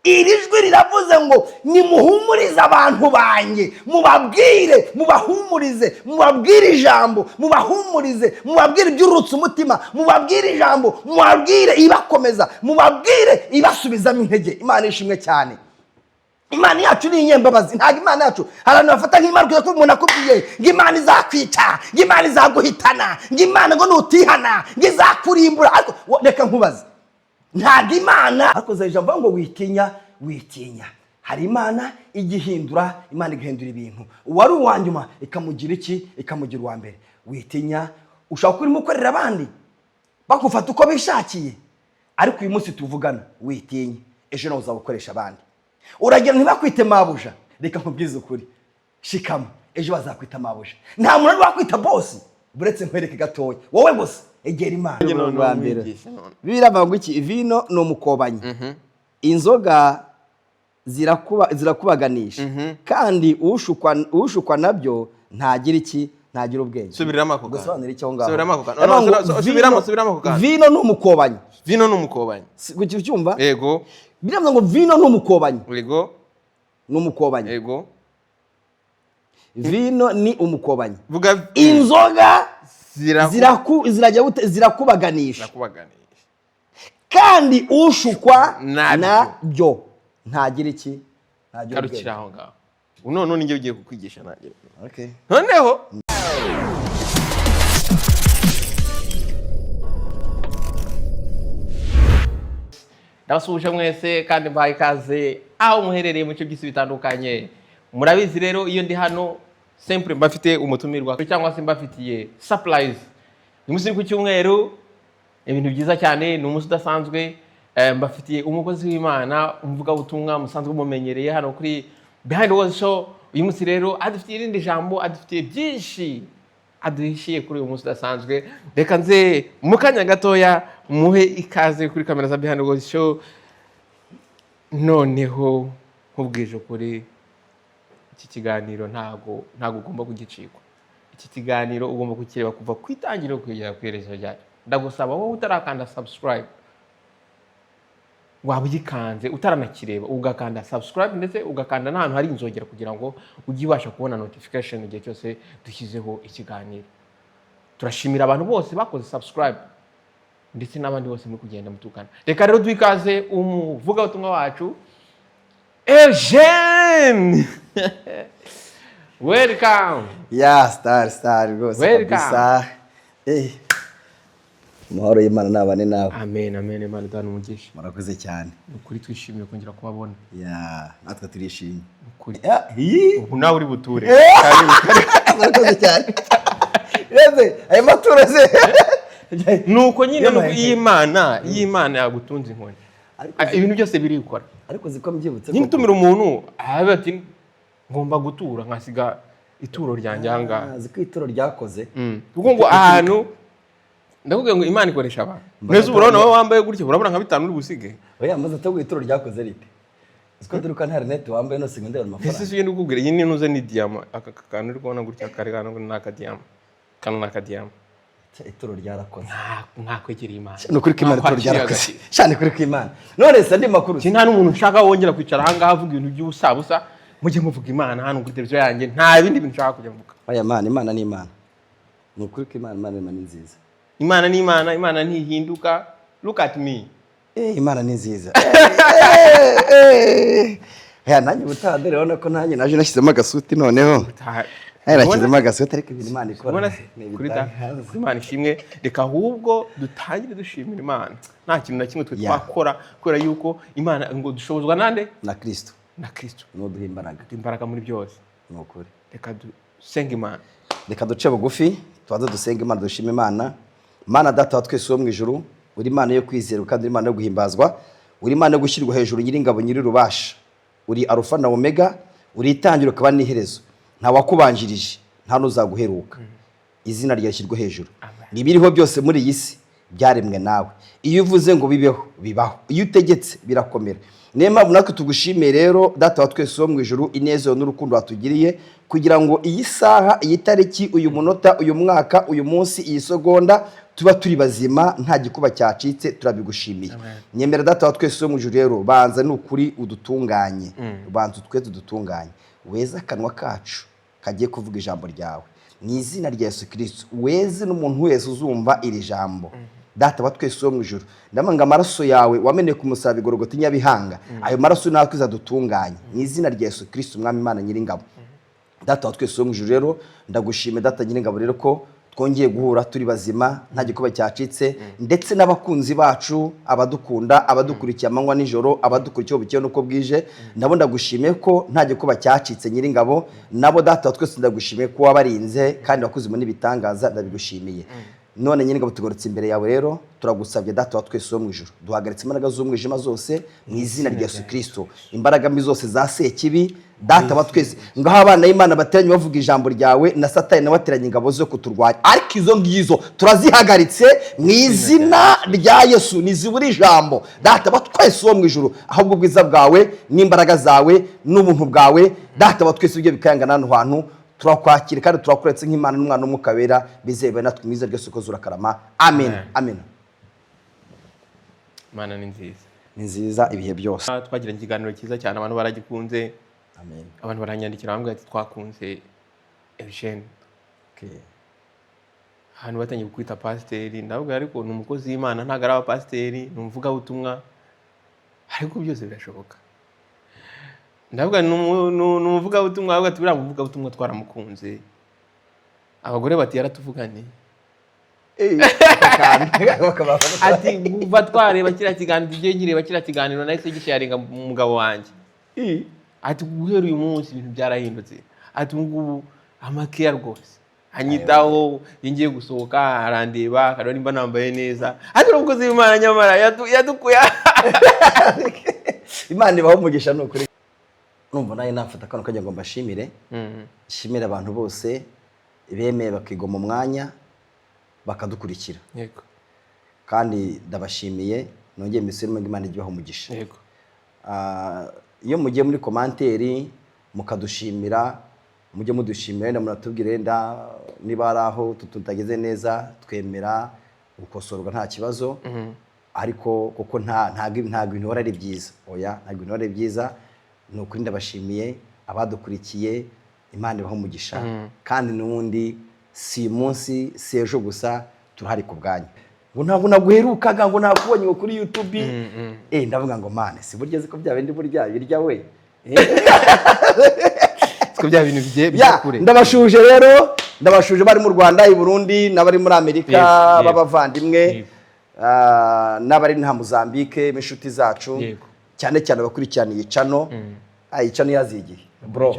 iri jwi riravuze ngo nimuhumurize abantu banjye, mubabwire, mubahumurize, mubabwire ijambo, mubahumurize, mubabwire iby'urutse umutima, mubabwire ijambo, mubabwire ibakomeza, mubabwire ibasubizamo intege. Imana ishimwe cyane. Imana yacu ni inyembabazi. Ntabwo Imana yacu abantu bafata nk'Imana ko umuntu akubwiye ngo Imana izakwica, ngo Imana izaguhitana, ngo Imana ngo nutihana ngo izakurimbura. Ariko reka nkubaze, ntabwo Imana akoze ijambo ngo witinya. Hari Imana igihindura, Imana igahindura ibintu. Uwari uwanyuma ikamugira iki? Ikamugira uwa mbere. Witinya. Ushaka kurimo ukorera abandi bakufata uko bishakiye, ariko uyu munsi tuvugana witinya, ejo nawe uzabukoresha abandi. Uragira ntibakwite mabuja, reka nkubwize ukuri, shikama, ejo bazakwita mabuja. Nta muntu wakwita boss, buretse nkwereke gatoya. Wowe gusa egera Imana. Biravuga ngo iki? Vino no mukobanyi. Inzoga zirakubaganisha, kandi ushukwa nabyo ntagira iki? Ntagira ubwenge. Subiramo ako. Gusobanura icyo ngaho. Subiramo ako. Vino no mukobanyi. Vino no mukobanyi. Kuki ucyumva? Yego. Biravuga ngo vino no mukobanyi. Yego. No mukobanyi. Yego. Vino ni umukobanyi. Vuga inzoga zirakubaganisha. Kandi ushukwa nabyo ntagira iki? Ntagira ubwenge. Karukira aho ngaho. None ninjye ugiye kukwigisha nagira. Okay. Noneho ndabasubije mwese kandi mbaye ikaze aho muherereye mu cyo by'isi bitandukanye. Murabizi rero iyo ndi hano sempre mbafite umutumirwa cyangwa se mbafitiye surprise. Ni musi ku cyumweru, ibintu byiza cyane, ni umunsi udasanzwe. Mbafitiye umukozi w'Imana, umuvuga butumwa musanzwe mumenyereye hano kuri Behind the Words Show. Uyu munsi rero adufitiye irindi jambo, adufitiye byinshi aduhishiye kuri uyu munsi udasanzwe. Reka nze mu kanya gatoya muhe ikaze kuri kamera za Behind the Words Show. Noneho nkubwije kuri iki kiganiro ntago ugomba kugicikwa. Iki kiganiro ugomba kukireba kuva ku itangiriro kugera ku iherezo ryayo. Ndagusaba wowe utarakanda subscribe, waba ugikanze utaranakireba ugakanda subscribe, ndetse ugakanda n'ahantu hari inzogera kugira ngo ujye ubasha kubona notification igihe cyose dushyizeho ikiganiro. Turashimira abantu bose bakoze subscribe ndetse n'abandi bose muri kugenda mutukana. Reka rero duikaze umuvuga ubutumwa wacu Eugene. Welcome. Yeah, star rwose kabisa. Mahoro y'Imana nabane nawe. Amen. Imana idana umugisha. Murakoze cyane. Ukuri twishimiye kongera kubabona. Yeah, natwe turishimye. Ukuri. Ubu nawe uri buture. Murakoze cyane. Yeze, ayo matura ze. Nuko nyine y'Imana yagutunze inkoni. Ibintu byose biri gukora. Ariko ziko mbyibutse ko nyitumira umuntu ahabe ati ngomba gutura nkasiga ituro ryanjye hanga. Ziko ituro ryakoze. Kuko ngo ahantu ndakubwiye ngo Imana ikoresha abantu. Neza urabona wowe wambaye gutyo urabona nka 5 uri busige. Oya maze atagwe ituro ryakoze rite. Ziko duruka nta net wambaye no singo ndera amafaranga. Ese yindi kukubwira nyine nuze ni diamant aka kantu uri kubona gutya kare kana ngo naka diamant. Kana naka diamant. Ituro ryarakoze. Nkakwegera Imana. Nukuri ko Imana ituro ryarakoze. Cyane kuri ko Imana. None se ndi makuru. Nta n'umuntu ushaka wongera kwicara hanga havuga ibintu by'ubusabusa. Mujye muvuga Imana hano kuri televiziyo yanjye, nta bindi bintu ushaka kujya mvuga. Oya Imana ni Imana. Nukuri ko Imana ni nziza. Imana ni Imana, Imana ntihinduka. Look at me. Imana ni nziza. Nanjye butadere ubona ko nanjye naje nashyizemo agasuti noneho. Nashyizemo agasuti ariko ibintu Imana ikora. Kuri Imana ishimwe. Reka ahubwo dutangire dushimira Imana. Nta kintu na kimwe twe twakora kubera yuko Imana ngo dushobozwa nande? Na Kristo. No duha imbaraga muri byose. Nukuri. Reka dusenge Imana. Reka duce bugufi tubanze dusenge Imana, dushime Imana. Mana data wa twese wo mu ijuru, uri Imana yo kwizerwa kandi uri Imana yo guhimbazwa, uri Imana yo gushyirwa hejuru, nyiri ingabo nyiri rubasha, uri Alpha na Omega, uri itangiriro ukaba n'iherezo, nta wakubanjirije nta n'uzaguheruka. Izina ryawe rishyirwe hejuru. Ibiriho byose muri iyi si byaremwe nawe. Iyo uvuze ngo bibeho bibaho, iyo utegetse birakomera. Niyo mpamvu natwe tugushimiye rero data wa twese wo mu ijuru, ineza n'urukundo watugiriye kugira ngo iyi saha, iyi tariki, uyu munota, uyu mwaka, uyu munsi, iyi segonda tuba turi bazima nta gikuba cyacitse turabigushimiye. Nyemera data wa twese wo mu ijuru rero banza n'ukuri udutunganye, banza twese udutunganye, weza akanwa kacu kagiye kuvuga ijambo ryawe mu izina rya Yesu Kristo, weze n'umuntu wese uzumva iri jambo. Data wa twese wo mu ijuru, ndamanga amaraso yawe wameneye ku musaraba Igorogota Nyabihanga, ayo maraso natwe zadutunganye mu izina rya Yesu Kristo Umwami Imana Nyiringabo. Data wa twese wo mu ijuru rero ndagushime Data Nyiringabo rero ko twongeye guhura turi bazima nta gikuba cyacitse, ndetse n'abakunzi bacu abadukunda abadukurikiye amanywa nijoro abadukurikiye ubukiye nuko bwije, nabo ndagushimiye ko nta gikuba cyacitse Nyiringabo. Nabo Data wa twese ndagushimiye ko wabarinze kandi wakuzimo n'ibitangaza, ndabigushimiye. None Nyiringabo tugoretse imbere yawe rero turagusabye Data wa twese wo mu ijuru, duhagaritse imbaraga z'umwijima zose mu izina rya Yesu Kristo, imbaraga mbi zose za sekibi Data wa twese, ngaho abana y'Imana bateranye bavuga ijambo ryawe na Satani nawe ateranye ingabo zo kuturwanya, ariko izo ngizo turazihagaritse mu izina rya Yesu, nizibura ijambo Data wa twese wo mu ijuru, ahubwo ubwiza bwawe n'imbaraga zawe n'ubuntu bwawe Data wa twese ibyo bikayangana hano hantu turakwakira kandi turakuretse nk'Imana n'Umwana n'Umwuka Wera, bizeye natwe mwiza ryose ko zurakarama. Amen. Amen. Imana ni nziza, ni nziza ibihe byose. Twagiranye ikiganiro cyiza cyane, abantu baragikunze. Amen. Abantu baranyandikira bambwira ati twakunze Eugene. Okay. Hano batangiye kwita pasiteri, ndavuga ariko ni umukozi w'Imana, ntago ari abapasiteri, ni umuvugabutumwa, ariko byose birashoboka. Ndavuga ni umuvugabutumwa, ahubwo ati buriya umuvugabutumwa twaramukunze. Abagore bati yaratuvugane. Ati kuva twareba kiriya kiganiro, tugiye nkireba kiriya kiganiro nahise gisharinga umugabo wanjye. Ati guhera uyu munsi ibintu byarahindutse. Ati ngubu amakeya rwose anyitaho, ngiye gusohoka arandeba akareba nimba nambaye neza. Ati umukozi w'Imana nyamara yadukuya. Imana ibaho umugisha n'ukuri. Numva naye nafata kano kajya ngo mbashimire. Shimira abantu bose bemeye bakigoma umwanya bakadukurikira. Yego. Kandi ndabashimiye, nongeye misirimo Imana igibaho umugisha. Yego. Iyo mugiye muri komanteri mukadushimira, mujye mudushimira, wenda muratubwira wenda niba ari aho tutageze neza twemera gukosorwa nta kibazo. Ariko kuko ntago ibintu ari byiza, oya ntago ibintu ari byiza. Nukuri ndabashimiye abadukurikiye, Imana ibaho umugisha. Kandi n'ubundi si munsi si ejo gusa turahari ku bwanyu. Ngo ntabwo naguherukaga, ngo nakubonye kuri YouTube. Ndavuga ngo Mana si burya ziko bya bindi burya birya we. Siko bya bintu bijye kure. Ndabashuje rero, ndabashuje bari mu Rwanda, i Burundi, n'abari muri Amerika babavandimwe, n'abari nta Mozambique, inshuti zacu cyane cyane bakurikiraniye cano. Icano yazigiye bro,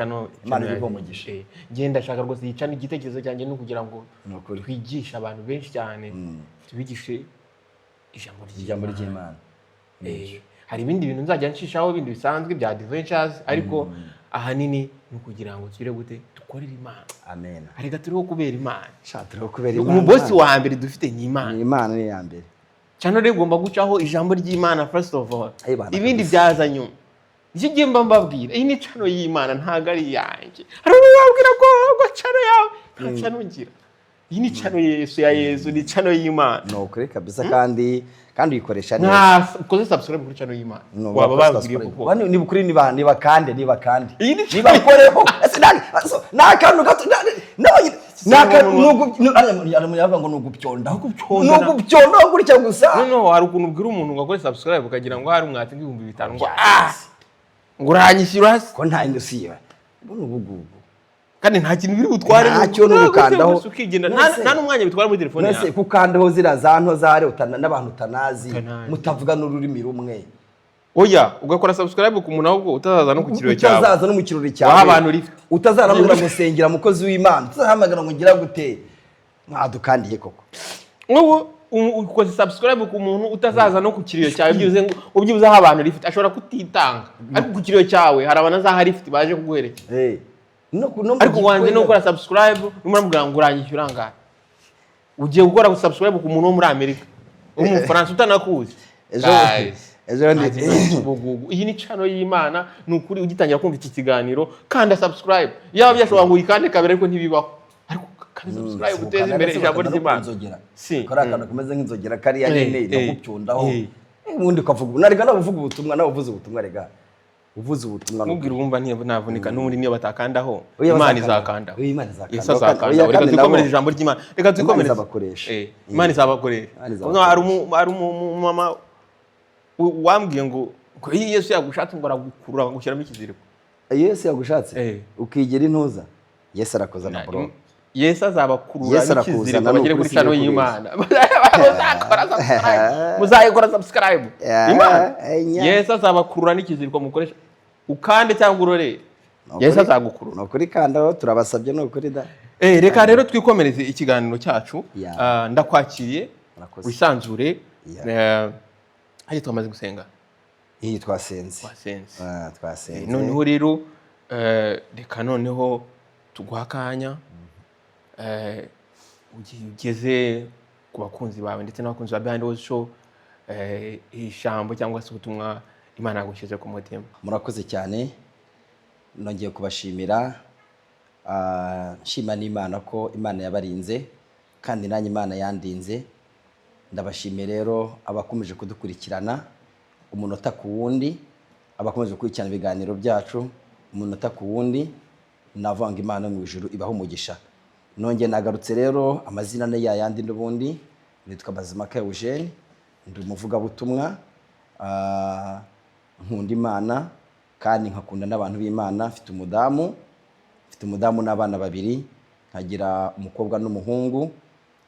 Imana ibaho umugisha. Genda shaka rwose yicana igitekerezo cyanjye no kugira ngo twigisha abantu benshi cyane, tubigishe ijambo ry'Imana. Hari ibindi bintu nzajya nshishaho bindi bisanzwe bya adventures, ariko ahanini ni kugira ngo tugire gute dukorere Imana. Amen. Ariko turiho kubera Imana. Turiho kubera Imana. Umubosi wa mbere dufite ni Imana. Ni Imana ni ya mbere. Cyane rero ugomba gucaho ijambo ry'Imana first of all. Ibindi byaza nyuma. Iki gihe mbabwira, iyi ni cano y'Imana ntago ari yanjye. Hari ubabwira ko cano yawe nta cano ngira. Iyi ni cano Yesu ya Yesu, ni cano y'Imana. No kuri kabisa, kandi uyikoresha neza. Koze subscribe kuri cano y'Imana. Waba babwiriye kuko. Ni bukuri niba kandi. Niba koreho. Na kantu gato yavuga ngo nugupyonda gutya gusa. No, hari ukuntu ubwira umuntu ngo akore subscribe ukagira ngo hari umwati ng'5,000 ngo ngo uranyishyura hasi ko nta indosiye buno kandi nta kintu biri gutware ntacyo n'ukandaho nta n'umwanya bitwara muri telefone yawe. Kukandaho zira za nto zare n'abantu utanazi mutavuga n'ururimi rumwe. Oya ugakora subscribe ku muntu ahubwo utazaza no ku kirori cyawe. Utazaza no mu kirori cyawe. Waha abantu lift. Utazaramubwira ngo sengera mukozi w'Imana. Utazahamagara ngo ngira gute. Mwadukandiye koko. Wowe ukoze subscribe ku muntu utazaza no ku kirori cyawe, ubyibuze aho abantu lift ashobora kutitanga. Ariko ku kirori cyawe hari abantu azaha lift baje kuguherekeza. Ariko wanze no gukora subscribe n'umurambwira ngo uranyishyura ngaha. Ugiye gukora subscribe ku muntu wo muri Amerika, umufaransa utanakuzi. Iyi ni channel y'Imana, nukuri ugitangira kumva iki kiganiro kanda subscribe. Yaba byashobora ngo uyikande kabiri ariko ntibibaho. Ariko kandi subscribe guteza imbere ijambo ry'Imana si kora akantu kameze nk'inzogera kariya nyine no gupyundaho ubundi ukavuga narega navuga ubutumwa nawe uvuze ubutumwa rega uvuze ubutumwa mubwira wumva niyo navunika n'ubundi niyo batakandaho Imana izakanda Imana izakanda Yesu azakanda reka twikomereze ijambo ry'Imana reka twikomereze abakoresha Imana izabakoresha hari umumama wambwiye ngo Yesu yagushatse ngo aragukurura ngushyiramo ikiziriko Yesu yagushatse ukigera intuza Yesu arakoza na bro Yesu azabakurura n'ikiziriko bagere kuri channel y'Imana muzayikora subscribe Imana Yesu azabakurura n'ikiziriko mukoresha ukande cyangwa urore Yesu azagukurura nokuri kanda turabasabye nokuri da reka rero twikomereze ikiganiro cyacu ndakwakiriye wisanzure hari twamaze gusenga twasenze noneho rero reka noneho tuguhakanya ugeze ku bakunzi bawe ndetse n'abakunzi ba Behind Walls Show ijambo cyangwa se ubutumwa Imana yagushyize ku mutima. Murakoze cyane nongeye kubashimira nshima n'Imana ko Imana yabarinze kandi nanjye Imana yandinze. Ndabashimiye rero abakomeje kudukurikirana umunota ku wundi, abakomeje gukurikirana ibiganiro byacu umunota ku wundi, navanga Imana mu ijuru ibaho umugisha. Nongeye nagarutse rero amazina ne yayandi n'ubundi nitwa Mazimaka Eugene, ndi umuvuga butumwa nkunda Imana kandi nkakunda n'abantu b'Imana. Mfite umudamu n'abana babiri, nkagira umukobwa n'umuhungu.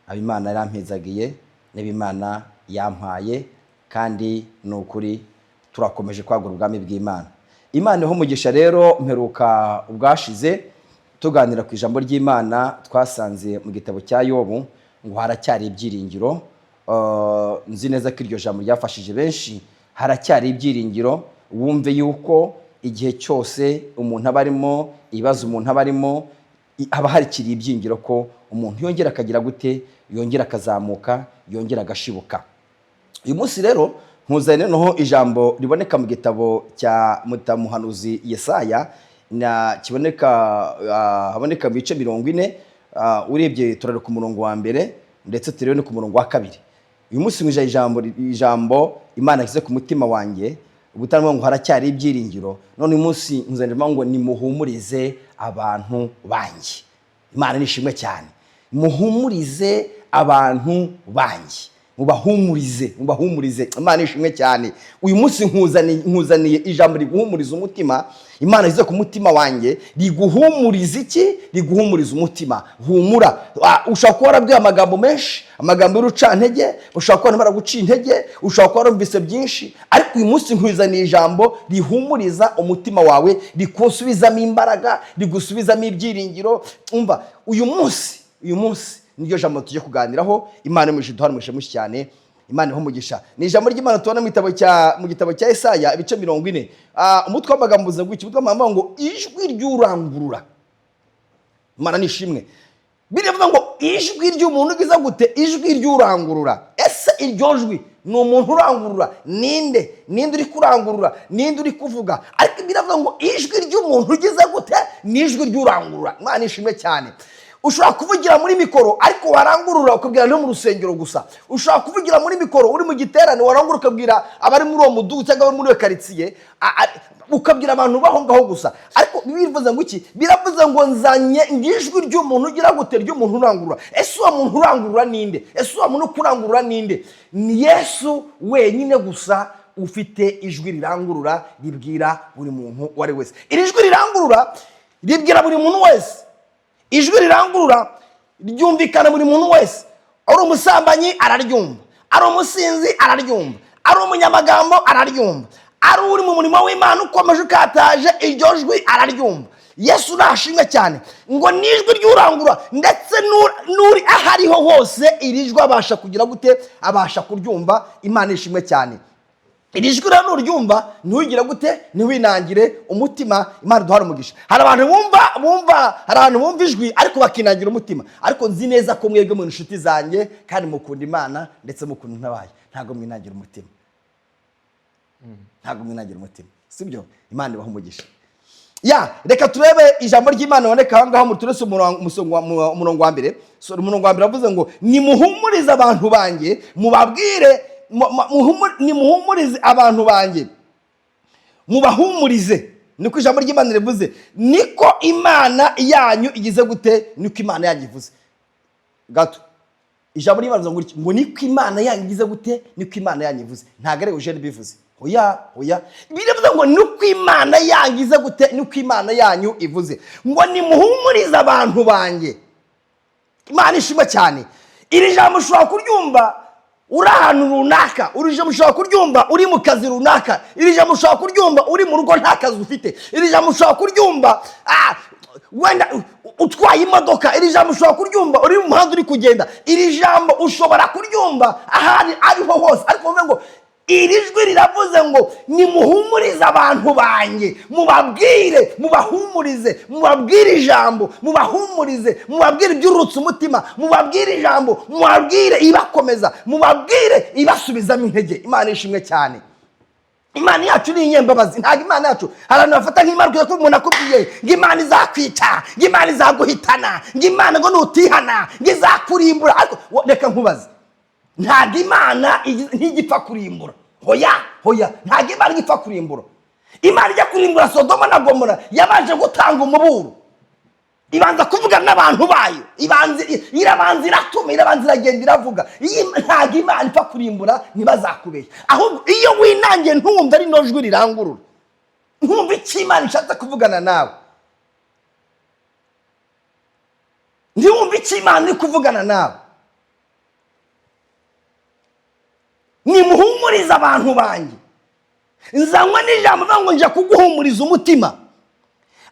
Abimana yarampezagiye n'Imana yampaye kandi n'ukuri turakomeje kwagura ubwami bw'Imana. Imana iho umugisha rero mperuka ubwashize tuganira ku ijambo ry'Imana twasanze mu gitabo cya Yobu ngo haracyari ibyiringiro. Nzi neza ko iryo jambo ryafashije benshi. Haracyari ibyiringiro, wumve yuko igihe cyose umuntu abarimo ibibazo umuntu abarimo haba harikiri ibyiringiro ko umuntu yongera akagira gute, yongera akazamuka, yongera agashibuka. Uyu munsi rero nkuzanye noneho ijambo riboneka mu gitabo cya muhanuzi Yesaya, na kiboneka haboneka mu bice 40. Urebye turare ku murongo wa mbere ndetse turebe no ku murongo wa kabiri. Uyu munsi mwije ijambo Imana yashyize ku mutima wanjye, ubutamwe ngo haracyari ibyiringiro. None uyu munsi nkuzanye ngo nimuhumurize abantu banjye. Imana nishimwe cyane. Muhumurize abantu banjye, mubahumurize. Imana ishimwe cyane. Uyu munsi nkuzaniye ijambo riguhumuriza umutima. Imana ize ku mutima wanjye riguhumuriza iki? Riguhumuriza umutima. Humura. Ushaka kuba warabwiye amagambo menshi, amagambo y'urucantege, ushaka kuba baraguca intege, ushaka kuba warumvise byinshi, ariko uyu munsi nkuzaniye ijambo rihumuriza umutima wawe, rikusubizamo imbaraga, rigusubizamo ibyiringiro. Umva, uyu munsi niryo jambo tujye kuganiraho. Imana imuje duhana mushemushi cyane. Imana iho umugisha. Ni ijambo ry'Imana tubona mu gitabo cya Yesaya ibice 40. Umutwe w'amagambo uze guki, umutwe w'amagambo ngo ijwi ry'urangurura. Imana nishimwe. Biravuga ngo ijwi ry'umuntu ugize gute? Ijwi ry'urangurura. Ese iryo jwi ni umuntu urangurura? Ninde uri kurangurura? Ninde uri kuvuga? Ariko biravuga ngo ijwi ry'umuntu ugize gute? Ni ijwi ry'urangurura. Imana nishimwe cyane. Ushobora kuvugira muri mikoro ariko warangurura ukabwira no mu rusengero gusa. Ushobora kuvugira muri mikoro uri mu giterane warangurura ukabwira abari muri uwo mudugudu cyangwa muri iyo karitsiye, ukabwira abantu baho ngaho gusa. Ariko bivuze ngo iki? Biravuze ngo nzanye ijwi ry'umuntu ugira gute? Ry'umuntu urangurura. Ese uwo muntu urangurura ninde? Ese uwo muntu kurangurura ninde? Ni Yesu wenyine gusa ufite ijwi rirangurura ribwira buri muntu wari wese. Iri jwi rirangurura ribwira buri muntu wese. Ijwi rirangurura ryumvikana buri muntu wese. Ari umusambanyi araryumva, ari umusinzi araryumva, ari umunyamagambo araryumva, ari uri mu murimo w'Imana ukomeje ukataje iryo jwi araryumva. Yesu nashimwe cyane ngo nijwi ry'urangurura, ndetse nuri ahariho hose iri jwi abasha kugira gute? Abasha kuryumva. Imana ishimwe cyane. Iri jwi rero nuryumva ntugira gute? Ntiwinangire umutima. Imana duhara umugisha. Hari abantu bumva ijwi ariko bakinangira umutima. Ariko nzi neza ko mwebwe mu inshuti zanjye kandi mukunda Imana ndetse mukunda n'abaye, ntago mwinangira umutima. Sibyo? Imana ibaha umugisha. reka turebe ijambo ry'Imana boneka aho ngaho mu turese umurongo wa mbere. Umurongo wa mbere avuze ngo nimuhumurize abantu banjye mubabwire, nimuhumurize abantu banjye mubahumurize. Niko ijambo ry'Imana rivuze, niko Imana yanyu igize gute, niko Imana yanyu ivuze. Gato ijambo ry'Imana ngo niko Imana yanyu igize gute, niko Imana yanyu ivuze. Ntago ari Eugene bivuze. Oya biravuze ngo nuko Imana yangize gute, nuko Imana yanyu ivuze. Ngo nimuhumurize abantu banjye. Imana ishima cyane. Iri jambo ushobora kuryumva uri ahantu runaka, iri jambo ushobora kuryumva uri mu kazi runaka, iri jambo ushobora kuryumva uri mu rugo nta kazi ufite, iri jambo ushobora kuryumva wenda utwaye imodoka, iri jambo ushobora kuryumva uri mu muhanda uri kugenda, iri jambo ushobora kuryumva ahari ariho hose. Ariko ngo iri jwi riravuze ngo nimuhumurize abantu banjye mubabwire, mubahumurize, mubabwire ijambo, mubahumurize, mubabwire ibyurutse umutima, mubabwire ijambo, mubabwire ibakomeza, mubabwire ibasubizamo intege. Imana ishimwe cyane. Imana yacu ni inyembabazi. Ntabwo Imana yacu abantu bafata nk'Imana ko umuntu akubwiye ngo Imana izakwica, ngo Imana izaguhitana, ngo Imana ngo nutihana ngo izakurimbura. Ariko reka nkubaze, ntabwo Imana ntigipfa kurimbura. Hoya ntabwo Imana igipfa kurimbura. Imana ijya kurimbura Sodoma na Gomora yabanje gutanga umuburo, ibanza kuvugana n'abantu bayo, irabanza iratuma, irabanza iragenda iravuga. Ntabwo Imana ipfa kurimbura, ntibazakubeshya. Ahubwo iyo winangiye ntumve ari no jwi rirangurura, ntumve icyo Imana ishatse kuvugana nawe, ntiwumve icyo Imana iri kuvugana nawe. Nimuhumurize abantu banjye, nzanywe n'ijambo ngo nje kuguhumuriza umutima.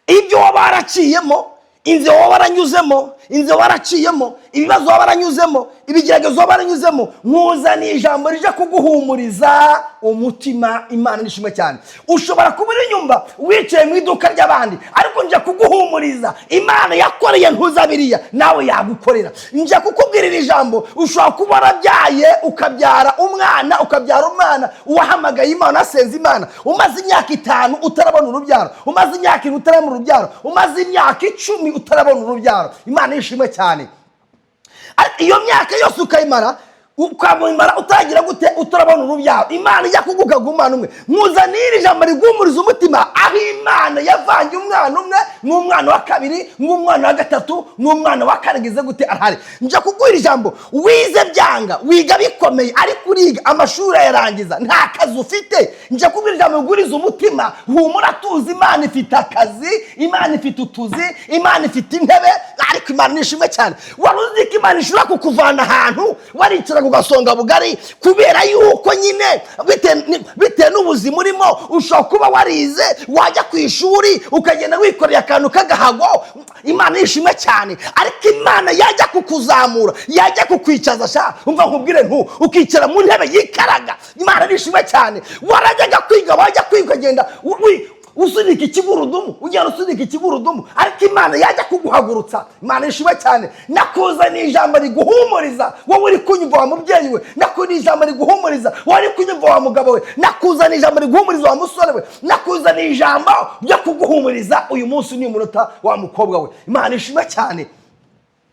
Ibyo waba waraciyemo, inzira waba waranyuzemo, inzira waraciyemo, ibibazo waba waranyuzemo, ibigeragezo waba waranyuzemo, nkuzaniye ijambo rije kuguhumuriza umutima. Imana nishimwe cyane. Ushobora kuba uri inyumba wicaye mu iduka ry'abandi, ariko nje kuguhumuriza. Imana yakoreye ntuzabiriya, nawe yagukorera. Nje kukubwirira ijambo. Ushobora kuba warabyaye ukabyara umwana, ukabyara umwana uwahamagaye Imana, asenze Imana, umaze imyaka 5 utarabona urubyaro, umaze imyaka 2 utarabona urubyaro, umaze imyaka 10 utarabona urubyaro. Imana ishimwe cyane. Iyo myaka yose ukayimara, ukamumara utagira gute, utarabona urubyaro. Imana ijya kugukaga umwana umwe. Nkuzanira ijambo rigumuriza umutima, aho Imana yavanye umwana umwe n'umwana wa kabiri, n'umwana wa gatatu, n'umwana wa kane gize gute arahari. Nje kugwira ijambo, wize byanga, wiga bikomeye, ariko uriga amashuri yarangiza nta kazi ufite. Nje kugwira ijambo riguriza umutima, humura tuzi Imana ifite akazi, Imana ifite utuzi, Imana ifite intebe. Ariko Imana nishimwe cyane. Waruzi ko Imana ishobora kukuvana ahantu waricara ugasonga bugari, kubera yuko nyine bitewe n'ubuzima urimo. Ushobora kuba warize, wajya ku ishuri ukagenda wikoreye akantu k'agahago. Imana yishimwe cyane. Ariko Imana yajya kukuzamura, yajya kukwicaza, umva nkubwire ukicara mu ntebe yikaraga. Imana yishimwe cyane. Warajyaga kwiga, wajya kwiga agenda usunika ikigurudumu, ugenda usunika ikigurudumu, ariko Imana yajya kuguhagurutsa. Imana ishimwe cyane. Nakuzaniye ijambo riguhumuriza wowe uri kunyumva wa mubyeyi we, nakuzaniye ijambo riguhumuriza wowe uri kunyumva wa mugabo we, nakuzaniye ijambo riguhumuriza wa musore we, nakuzaniye ijambo ryo kuguhumuriza uyu munsi ni umunota wa mukobwa we. Imana ishimwe cyane.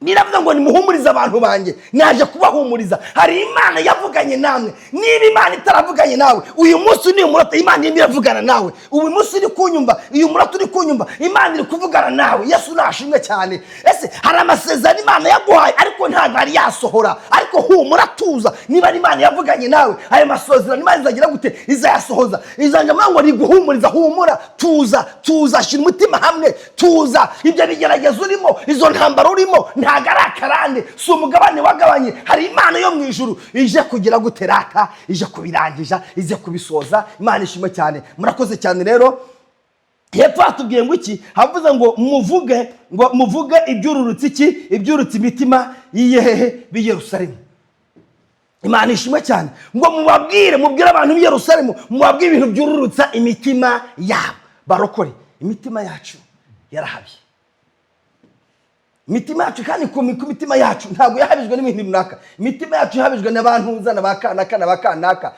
Niravuga ngo nimuhumurize abantu banjye, naje kubahumuriza. Hari Imana yavuganye namwe. Niba Imana itaravuganye nawe, uyu munsi ni umunota Imana irimo iravugana nawe. Uyu munsi uri kunyumva, uyu munota uri kunyumva, Imana iri kuvugana nawe. Yesu nashimwe cyane. Ese hari amasezerano Imana yaguhaye ariko ntabwo ari yasohora. Ariko humura tuza, niba Imana yavuganye nawe, ayo masezerano Imana izagira gute, izayasohoza. Izanje ngo riguhumuriza, humura tuza, shira umutima hamwe, tuza. Ibyo bigeragezo urimo, izo ntambara urimo, ntago ari akarande, si umugabane wagabanye. Hari Imana yo mu ijuru ije kugira guteraka, ije kubirangisha, ije kubisoza. Imana ishimwe cyane. Murakoze cyane. Rero hepfo hatubwiye ngo iki, havuze ngo muvuge ibyururutse iki, ibyurutse imitima y'iyehehe b'i Yerusalemu. Imana ishimwe cyane. Ngo mubwire abantu b'i Yerusalemu, mubabwire ibintu byururutsa imitima yabo. Barokore, imitima yacu yarahabye. imitima yacu kandi ku mitima yacu ntabwo yahabijwe n'ibintu runaka. Imitima yacu yahabijwe n'abantu uzana bakanaka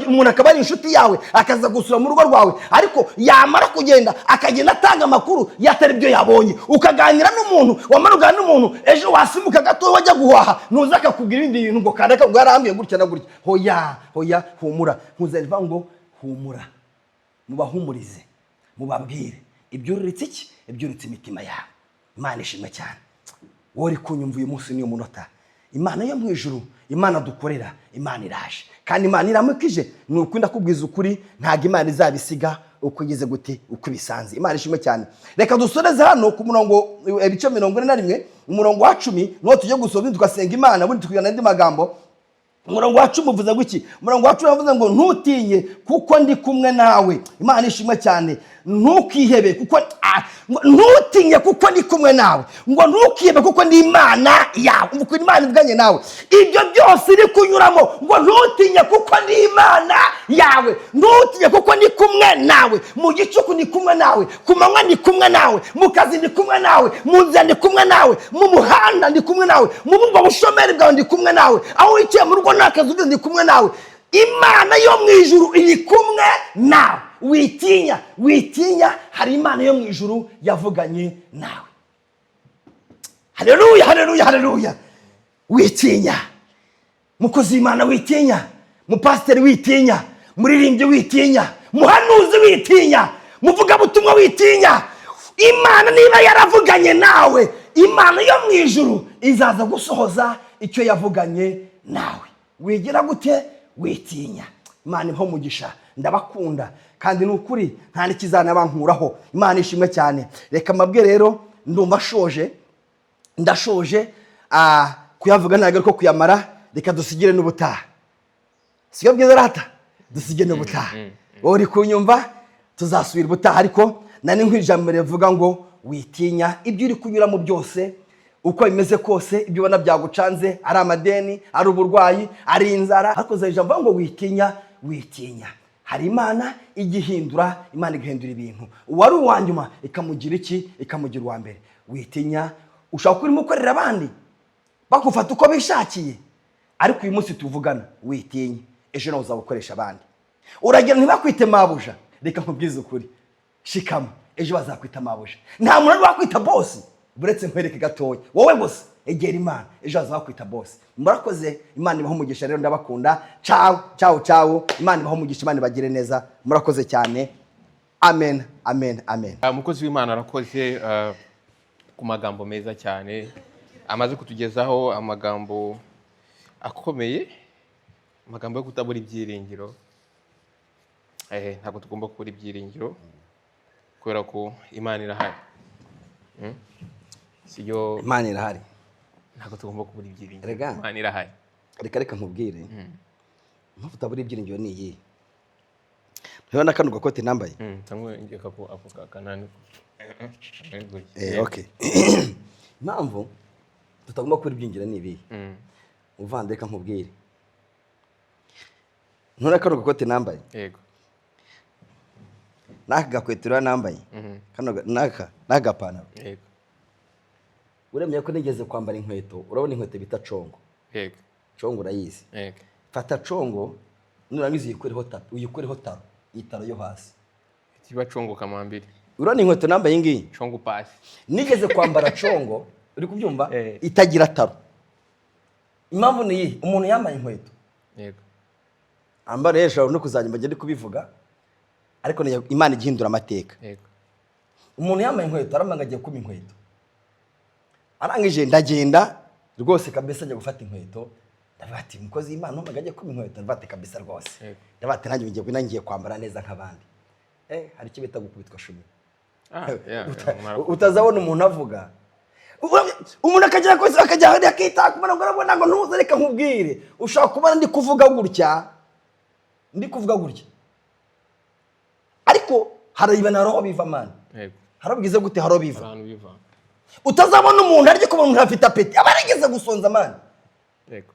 umuntu akaba ari inshuti yawe akaza gusura mu rugo rwawe, ariko yamara kugenda akagenda atanga amakuru yatari byo yabonye. Ukaganira n'umuntu, wamara kuganira n'umuntu, ejo wasimuka gato wajya guhaha ntuza akakubwira ibindi bintu ngo kanaka ngo yarambiye gutya na gutya. Hoya humura, nkuzariva ngo humura, mubahumurize, mubabwire ibyururitse iki, ibyururitse imitima yawe. Imana ishimwe cyane. Wori kunyumva uyu munsi niyo munota. Imana yo mu ijuru, Imana dukorera, Imana iraje kandi Imana iramukije. Ni ukunda kubwiza ukuri, ntago Imana izabisiga uko igeze gute, uko bisanze. Imana ishimwe cyane. Reka dusoreze hano ku murongo ibice 41 umurongo wa 10 no tujye gusoza tugasenga Imana bundi tukugana andi magambo. Umurongo wa 10 uvuze guki? Umurongo wa 10 uvuze ngo ntutinye kuko ndi kumwe nawe. Imana ishimwe cyane. Ntukihebe kuko ntutinye kuko ndi kumwe nawe. Ngo ntukihebe kuko ndi Imana yawe. Umva Imana ivuganye nawe. Ibyo byose iri kunyuramo ngo ntutinye kuko ndi Imana yawe. Ntutinye kuko ndi kumwe nawe. Mu gicuku ndi kumwe nawe, ku manywa ndi kumwe nawe, mu kazi ndi kumwe nawe, mu nzira ndi kumwe nawe, mu muhanda ndi kumwe nawe, mu bumva bushomeri bwawe ndi kumwe nawe, aho wicaye mu rugo n'akazi ndi kumwe nawe. Imana yo mu ijuru iri kumwe nawe. Witinya, hari Imana yo mu ijuru yavuganye nawe. Haleluya. Witinya, mukozi Imana witinya, mupasiteri witinya, muririmbyi witinya, muhanuzi witinya, muvuga butumwa witinya. Imana niba yaravuganye nawe, Imana yo mu ijuru izaza gusohoza icyo yavuganye nawe. Wigira gute? Witinya. Imana impa umugisha, ndabakunda kandi nukuri nta nikizanabankuraho. Imana ishimwe cyane. Reka mabwe rero ndumva ndashoje kuyavuga ntago ariko kuyamara. Reka dusigire n'ubutaha. Siyo bwiza rata, dusigire n'ubutaha. Uri kunyumva tuzasubira ubutaha, ariko nani nkwijambo rivuga ngo witinya. Ibyo uri kunyuramo byose uko bimeze kose, ibyo ubona byagucanze, ari amadeni, ari uburwayi, ari inzara, ariko zajambo ngo witinya. Hari Imana igihindura, Imana igahindura ibintu. Uwari uwanyuma ikamugira iki? Ikamugira uwa mbere. Witinya. Ushaka kuri mukorera abandi bakufata uko bishakiye, ariko uyu munsi tuvugana witinya, ejo nawe uzabukoresha abandi. Uragira ntibakwite mabuja, reka nkubwize ukuri, shikama, ejo bazakwita mabuja. Nta muntu wakwita boss, buretse nkwereke gatoya. Wowe gusa egera Imana, ejo bazakwita boss. Murakoze. Imana ibaho umugisha rero, ndabakunda. Ciao. Imana ibaho umugisha, Imana bagire neza. Murakoze cyane. Amen. Umukozi w'Imana arakoze ku magambo meza cyane, amaze kutugezaho amagambo akomeye, amagambo yo kutabura ibyiringiro. Ntabwo tugomba kubura ibyiringiro kubera ko Imana irahari. Siyo Imana irahari, ntabwo tugomba kubura ibyiringiro. Imana irahari. Reka nkubwire impamvu utabura ibyiringiro ni iyi. Ntubona kano gakote nambaye? Cyangwa ngeka ko avuga kanani. Okay. Impamvu tutagomba kubura ibyiringiro ni ibi. Uvande reka nkubwire. Ntubona kano gakote nambaye? Yego. Naka gakwetero nambaye? Kano naka panaro. Yego. Uremeye ko nigeze kwambara inkweto, urabona inkweto bita congo. Yego. Congo urayizi? Yego. Fata congo nurangiza uyikureho taro, itaro yo hasi. Kiba congo kamambiri. Urabona inkweto nambaye ngiyi? Congo pass. Nigeze kwambara congo, uri kubyumva? Itagira taro. Impamvu ni iyi, umuntu yambaye inkweto. Yego. Ambara ejo no kuzanyuma ngende kubivuga, ariko Imana igihindura amateka. Yego. Umuntu yambaye inkweto aramanga agiye kuma inkweto. Arangije ndagenda rwose kabisa njya gufata inkweto. Ndavuga ati mukozi Imana ntumage agiye kuma inkweto, ndavate kabisa rwose. Ndavuga ati nanjye kwambara neza nk'abandi. Hari icyo bita gukubitwa shumi. Utazabona umuntu avuga. Umuntu akajya kwese akajya hari akita kumara ngo arabona ngo ntuze reka nkubwire. Ushaka kubona ndi kuvuga gutya. Ariko haribana roho biva man. Harabwize gute haro biva. Utazabona umuntu ariko kubona umuntu afite apeti. Abarigeze gusonza man. Yego.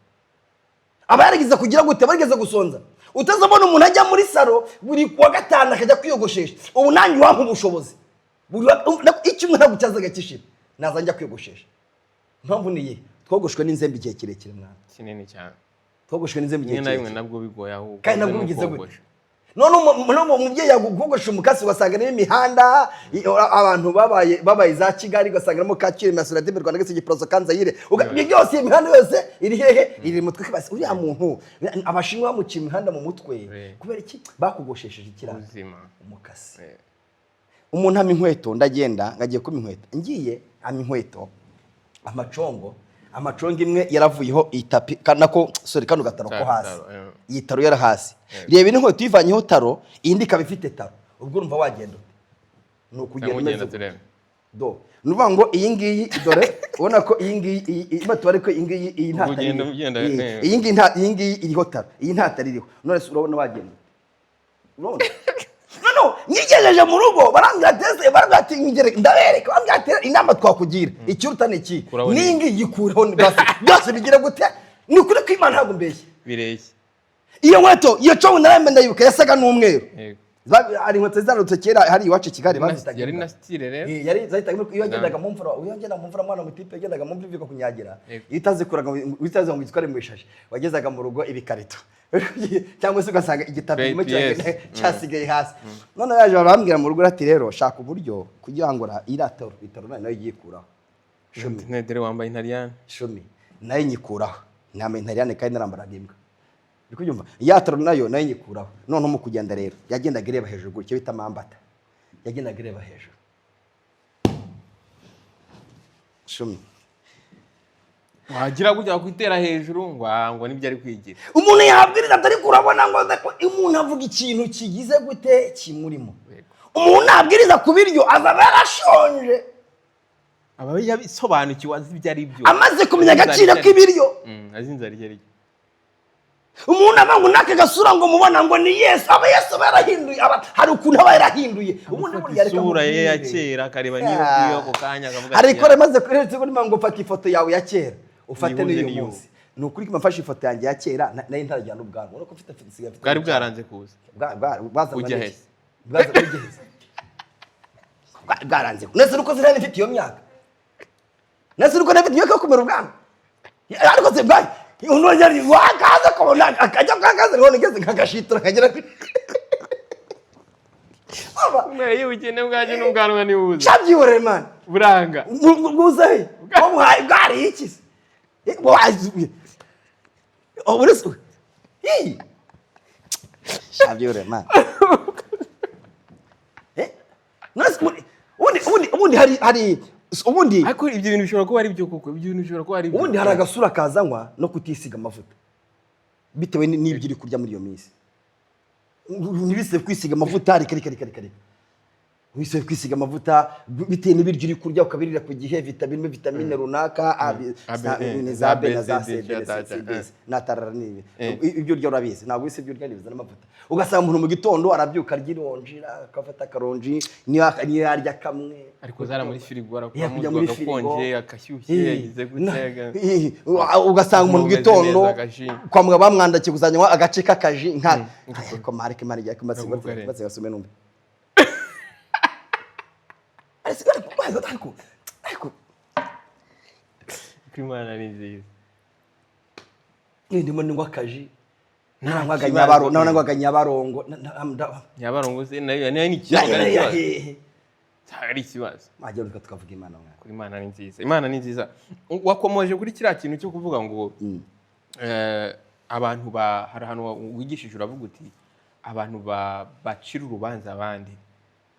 Abarigeze kugira gute barigeze gusonza. Utazabona umuntu ajya muri saro buri kuwa gatanu akajya kwiyogoshesha. Ubu nanjye wampa ubushobozi. Iki umuntu agucazaga kishira. Naza njya kwiyogoshesha. mpamvu niye twogoshwe n'inzembe igihe kirekire mwana kinini cyane twogoshwe n'inzembe igihe kirekire kirekire nabwo bigoye ahubwo kandi nabwo bigize gute none umubyeyi yagugosha umukasi ugasanga n'imihanda abantu babaye za Kigali ugasangamo Kacyiru Masuratimbe Rwanda gese Giproso Kanzayire ibyo byose imihanda yose iri hehe iri mutwe kibasi uriya muntu abashinwa bamuciye imihanda mu mutwe kubera iki bakugoshesheje ikiranga umukasi umuntu ama inkweto ndagenda ngagiye kuma inkweto ngiye ama inkweto amacongo imwe yaravuyeho itapi kanako sorry kano gataro ko hasi yitaro yara hasi reba inkweto tuyivanyeho taro indi ikaba ifite taro ubwo urumva wagenda no kugenda do nuvuga ngo iyi ngiyi dore ubona ko iyi ngiyi imatware ko iyi ngiyi iyi ngiyi iriho taro iyi nta taro iriho none urabona wagenda urabona no nyigejeje mu rugo barangrateze barangati ngere ndabereka barangati inama twakugira icyuruta neki ningi yikuraho byose bigira gute ni kuri kwimana ntabwo mbeshye bireshye iyo nkweto iyo cyo narambe ndayibuka yasaga n'umweru ari inkweto zarutse kera hari iwacu Kigali bazitaga yari na style rero yari zahitaga iyo yagendaga mu mvura mwana mutipe yagendaga mu mvura kunyagira itazikuraga witaze ngo itware mu ishashi wagezaga mu rugo ibikarito cyangwa se ugasanga igitabo kimwe cyasigaye hasi none yaje barambwira mu rugo ati rero shaka uburyo kugira ngo irataro nayo yikuraho nedere wambaye Italiyani shumi nayo nyikuraho nambaye Italiyani kandi narambaraga imbwa bikunyumva yataro nayo nyikuraho none mu kugenda rero yagendaga ireba hejuru gutyo bita mambata yagendaga ireba hejuru shumi wagira kujya kwitera hejuru ngo nibyo ari kwigira umuntu yabwiriza atari kurabona ngo umuntu avuga ikintu kigize gute kimurimo umuntu nabwiriza kubiryo azaba yarashonje aba yabisobanukiwe azi ibyo ari byo amaze kumenya agaciro k'ibiryo azinza ari umuntu avango naka gasura ngo mubona ngo ni Yesu aba Yesu barahinduye hari ukuntu aba yarahinduye ubundi buri yareka sura ye ya kera kareba niyo ko kanya akavuga ariko remaze kuretse ko nimba ngo fata ifoto yawe ya kera ufate n'iyo munsi nukuri ko mafashe ifoto yanjye ya kera nayo ntarajyana ubwanwa urako ufite fisiga bwari bwaranze kuza ujya hese bwaranze nese uko zirane ifite iyo myaka nese uko nafite iyo kumera ubwanwa ariko se bwayi uno yari wakaza ko akajya kakaza rero ngeze nkagashitira kagera aba mwe yugene bwaje n'ubwanwa ni buza cyabyure man buranga buzahe ko muhaye bwari iki Oburesu. Hey. Shabyure man. Ubundi hari ubundi ariko ibyo bintu bishobora kuba ari byo koko ibyo bintu bishobora kuba ari ubundi hari agasura kazanywa no kutisiga amavuta bitewe n'ibyo uri kurya muri iyo minsi nibise kwisiga amavuta kare wise kwisiga amavuta bitewe n'ibiryo uri kurya ukabirira ku gihe vitamine runaka za B na za C na tarara nibi ibyo urya urabizi ntabwo wise ibyo urya nibiza n'amavuta ugasanga umuntu mu gitondo arabyuka aryironjira akafata karonji niyo yarya kamwe ariko zara muri firigo arakuramuzwa gakonje akashyushye yagize gutega ugasanga umuntu mu gitondo kwa mugabo bamwandakiye kuzanywa agace kakaji nka ko marike marije kumaze gasome numbe ariko Imana ni nziza ndimo ngo akaji nangwaga nyabarongo se nayo ni ikibazo ari ikibazo majye tukavuga Imana kuri Imana ni nziza Imana ni nziza wakomoje kuri kiriya kintu cyo kuvuga ngo abantu hari hano wigishije uravuga uti abantu bacira urubanza abandi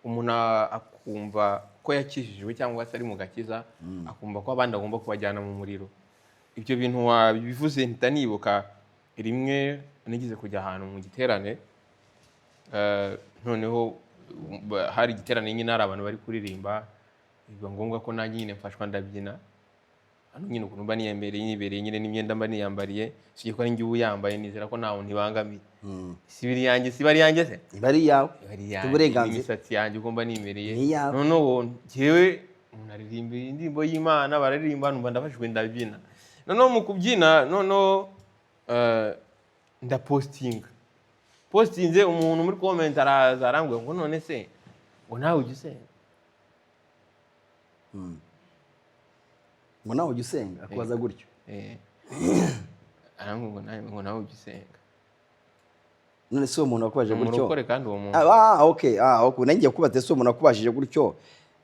umuntu akumva ko yakijijwe cyangwa se ari mu gakiza akumva ko abandi agomba kubajyana mu muriro ibyo bintu wabivuze ntanibuka rimwe nigeze kujya ahantu mu giterane noneho hari igiterane nyine hari abantu bari kuririmba biba ngombwa ko nanjye nyine mfashwa ndabyina hano nyine ukuntu mba nibereye nyine n'imyenda mba niyambariye sije ko ari njye uyambaye nizera ko ntawe ntibangamiye sibiri yanjye se ibari yawe uburenganzira imisatsi yanjye ugomba nimereye noneho njyewe umuntu aririmba indirimbo y'Imana bararirimba numva ndafashwe ndabyina noneho mu kubyina noneho postinze umuntu muri comment araza arambwira ngo none se ngo nawe ujye usenga ngo nawe ujye usenga akubaza gutyo arambwira ngo nawe ujye usenga. none se uwo muntu wakubaje gutyo umurokore kandi uwo muntu okay nanjye kubaza se uwo muntu wakubajije gutyo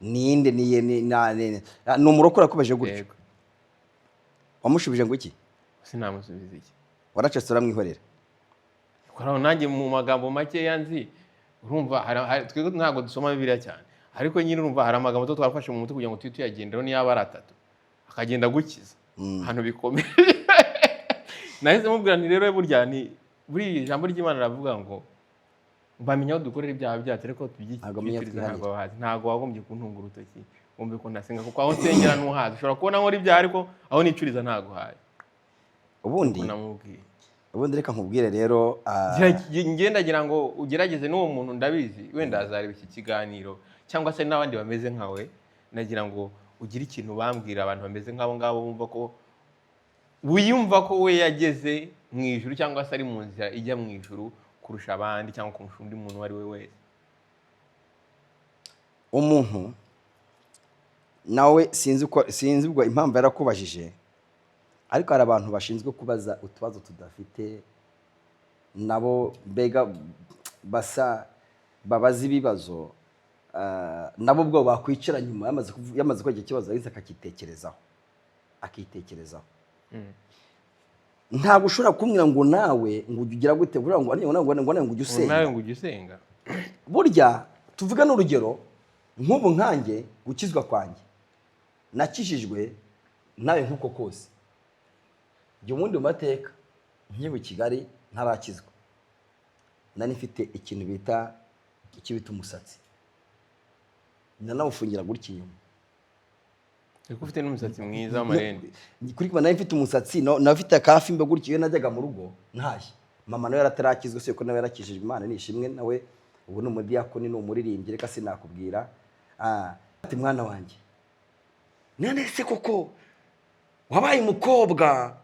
ninde ni umurokore akubaje gutyo wamushubije ngo iki? Sinamusubiza iki, waracetse uramwihorera. kuko nanjye mu magambo make yanzi urumva twego ntago dusoma Bibiliya cyane, ariko nyine urumva hari amagambo twafashe mu mutwe kugira ngo tuyagendereho niyo aba ari atatu akagenda gukiza hano bikomeye. Nahise mubwira nti rero burya ni buri ijambo ry'Imana ravuga ngo bamenya aho dukorera ibyaha byacu ariko tubyikiriza ntago wagombye kuntunga urutoki wumve ko ndasenga, kuko aho nsengera n'uhazi ushobora kubona nkora ibyaha ariko aho nicuriza ntago haye. ubundi reka nkubwire rero ngendagira ngo ugerageze n'uwo muntu ndabizi wenda azareba iki kiganiro cyangwa se n'abandi bameze nkawe, nagira ngo ugire ikintu bambwira abantu bameze nk'abo ngabo bumva ko wiyumva ko we yageze mu ijuru cyangwa se ari mu nzira ijya mu ijuru kurusha abandi cyangwa kurusha undi muntu uwo ari we wese. umuntu nawe sinzi ubwo impamvu yarakubajije, ariko hari abantu bashinzwe kubaza utubazo tudafite nabo mbega babaza ibibazo nabo ubwo bakwicara nyuma yamaze ko ikibazo yahise akitekerezaho. ntabwo ushobora kumwira ngo nawe ngo ugira gute kugira ngo ngo ujye usenga. burya tuvuga n'urugero nk'ubu nkanjye gukizwa kwanjye nakijijwe nawe nk'uko kose jya ubundi mu mateka nk'ibu Kigali ntarakizwa nari mfite ikintu bita umusatsi nanawufungira gutya inyuma. Ariko ufite n'umusatsi mwiza w'amarende. Kuri kuba nari mfite umusatsi nafite akafi mbe gutya iyo najyaga mu rugo ntashye. Mama nawe yaratarakizwe se ko nawe yarakijijwe Imana nishimwe nawe ubu ni umudiyakoni ni umuririmbyi reka sinakubwira. Ati mwana wanjye none se koko wabaye umukobwa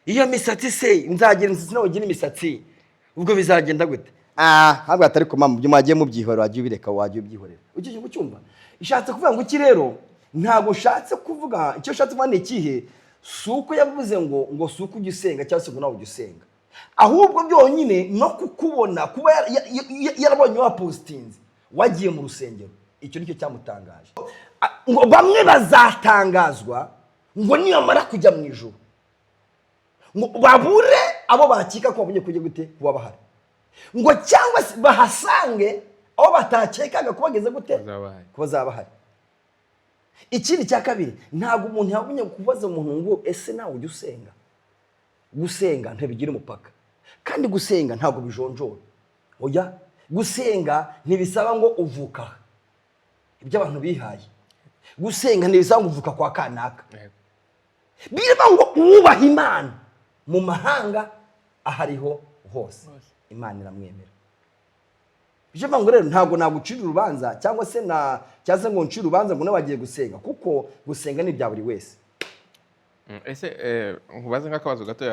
iyo misatsi se nzagira imisatsi nawe ugira imisatsi ubwo bizagenda gute? Ntabwo atari ko mama byo mwagiye mubyihorera wagiye ubireka wagiye ubyihorera. Ugiye gucyumva ishatse kuvuga ngo iki rero ntabwo ushatse kuvuga icyo ushatse kuvuga ni ikihe, suko yavuze ngo suko ujye usenga cyangwa se ngo nawe ujye usenga, ahubwo byonyine no kukubona kuba yarabonye wa postinze wagiye mu rusengero icyo nicyo cyamutangaje. Ngo bamwe bazatangazwa ngo niyamara kujya mu ijuru ngo babure abo bakika ko babonye kujya gute kuba bahari, ngo cyangwa se bahasange abo batakekaga kubageze gute kuba zabahari. Ikindi cya kabiri ntabwo umuntu yabonye kubaza umuntu ngo ese nawe ujye usenga. Gusenga ntibigira umupaka kandi gusenga ntabwo bijonjora. Oya gusenga ntibisaba ngo uvuka ibyo abantu bihaye. Gusenga ntibisaba ngo uvuka kwa kanaka. Bireba ngo wubaha Imana mu mahanga ahariho hose Imana iramwemera. Bije ngo rero ntabwo nagucira urubanza cyangwa se ngo ncire urubanza ngo nabagiye gusenga kuko gusenga ni bya buri wese. Ese nkubaze nk'akabazo gato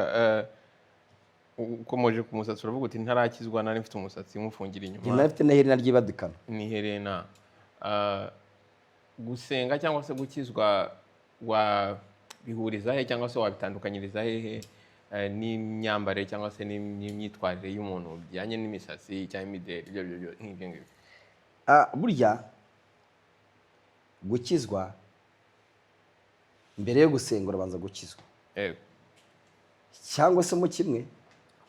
ukomoje ku musatsi uravuga uti ntarakizwa nari mfite umusatsi mufungira inyuma. Nari mfite n'herena ry'ibadikana. Ni herena gusenga cyangwa se gukizwa wa bihuriza he cyangwa se wabitandukanyiriza hehe n'imyambarire cyangwa se n'imyitwarire y'umuntu bijyanye n'imisatsi cyangwa imideri ibyo nk'ibyo ngibyo? Burya gukizwa mbere yo gusenga urabanza gukizwa. Cyangwa se mu kimwe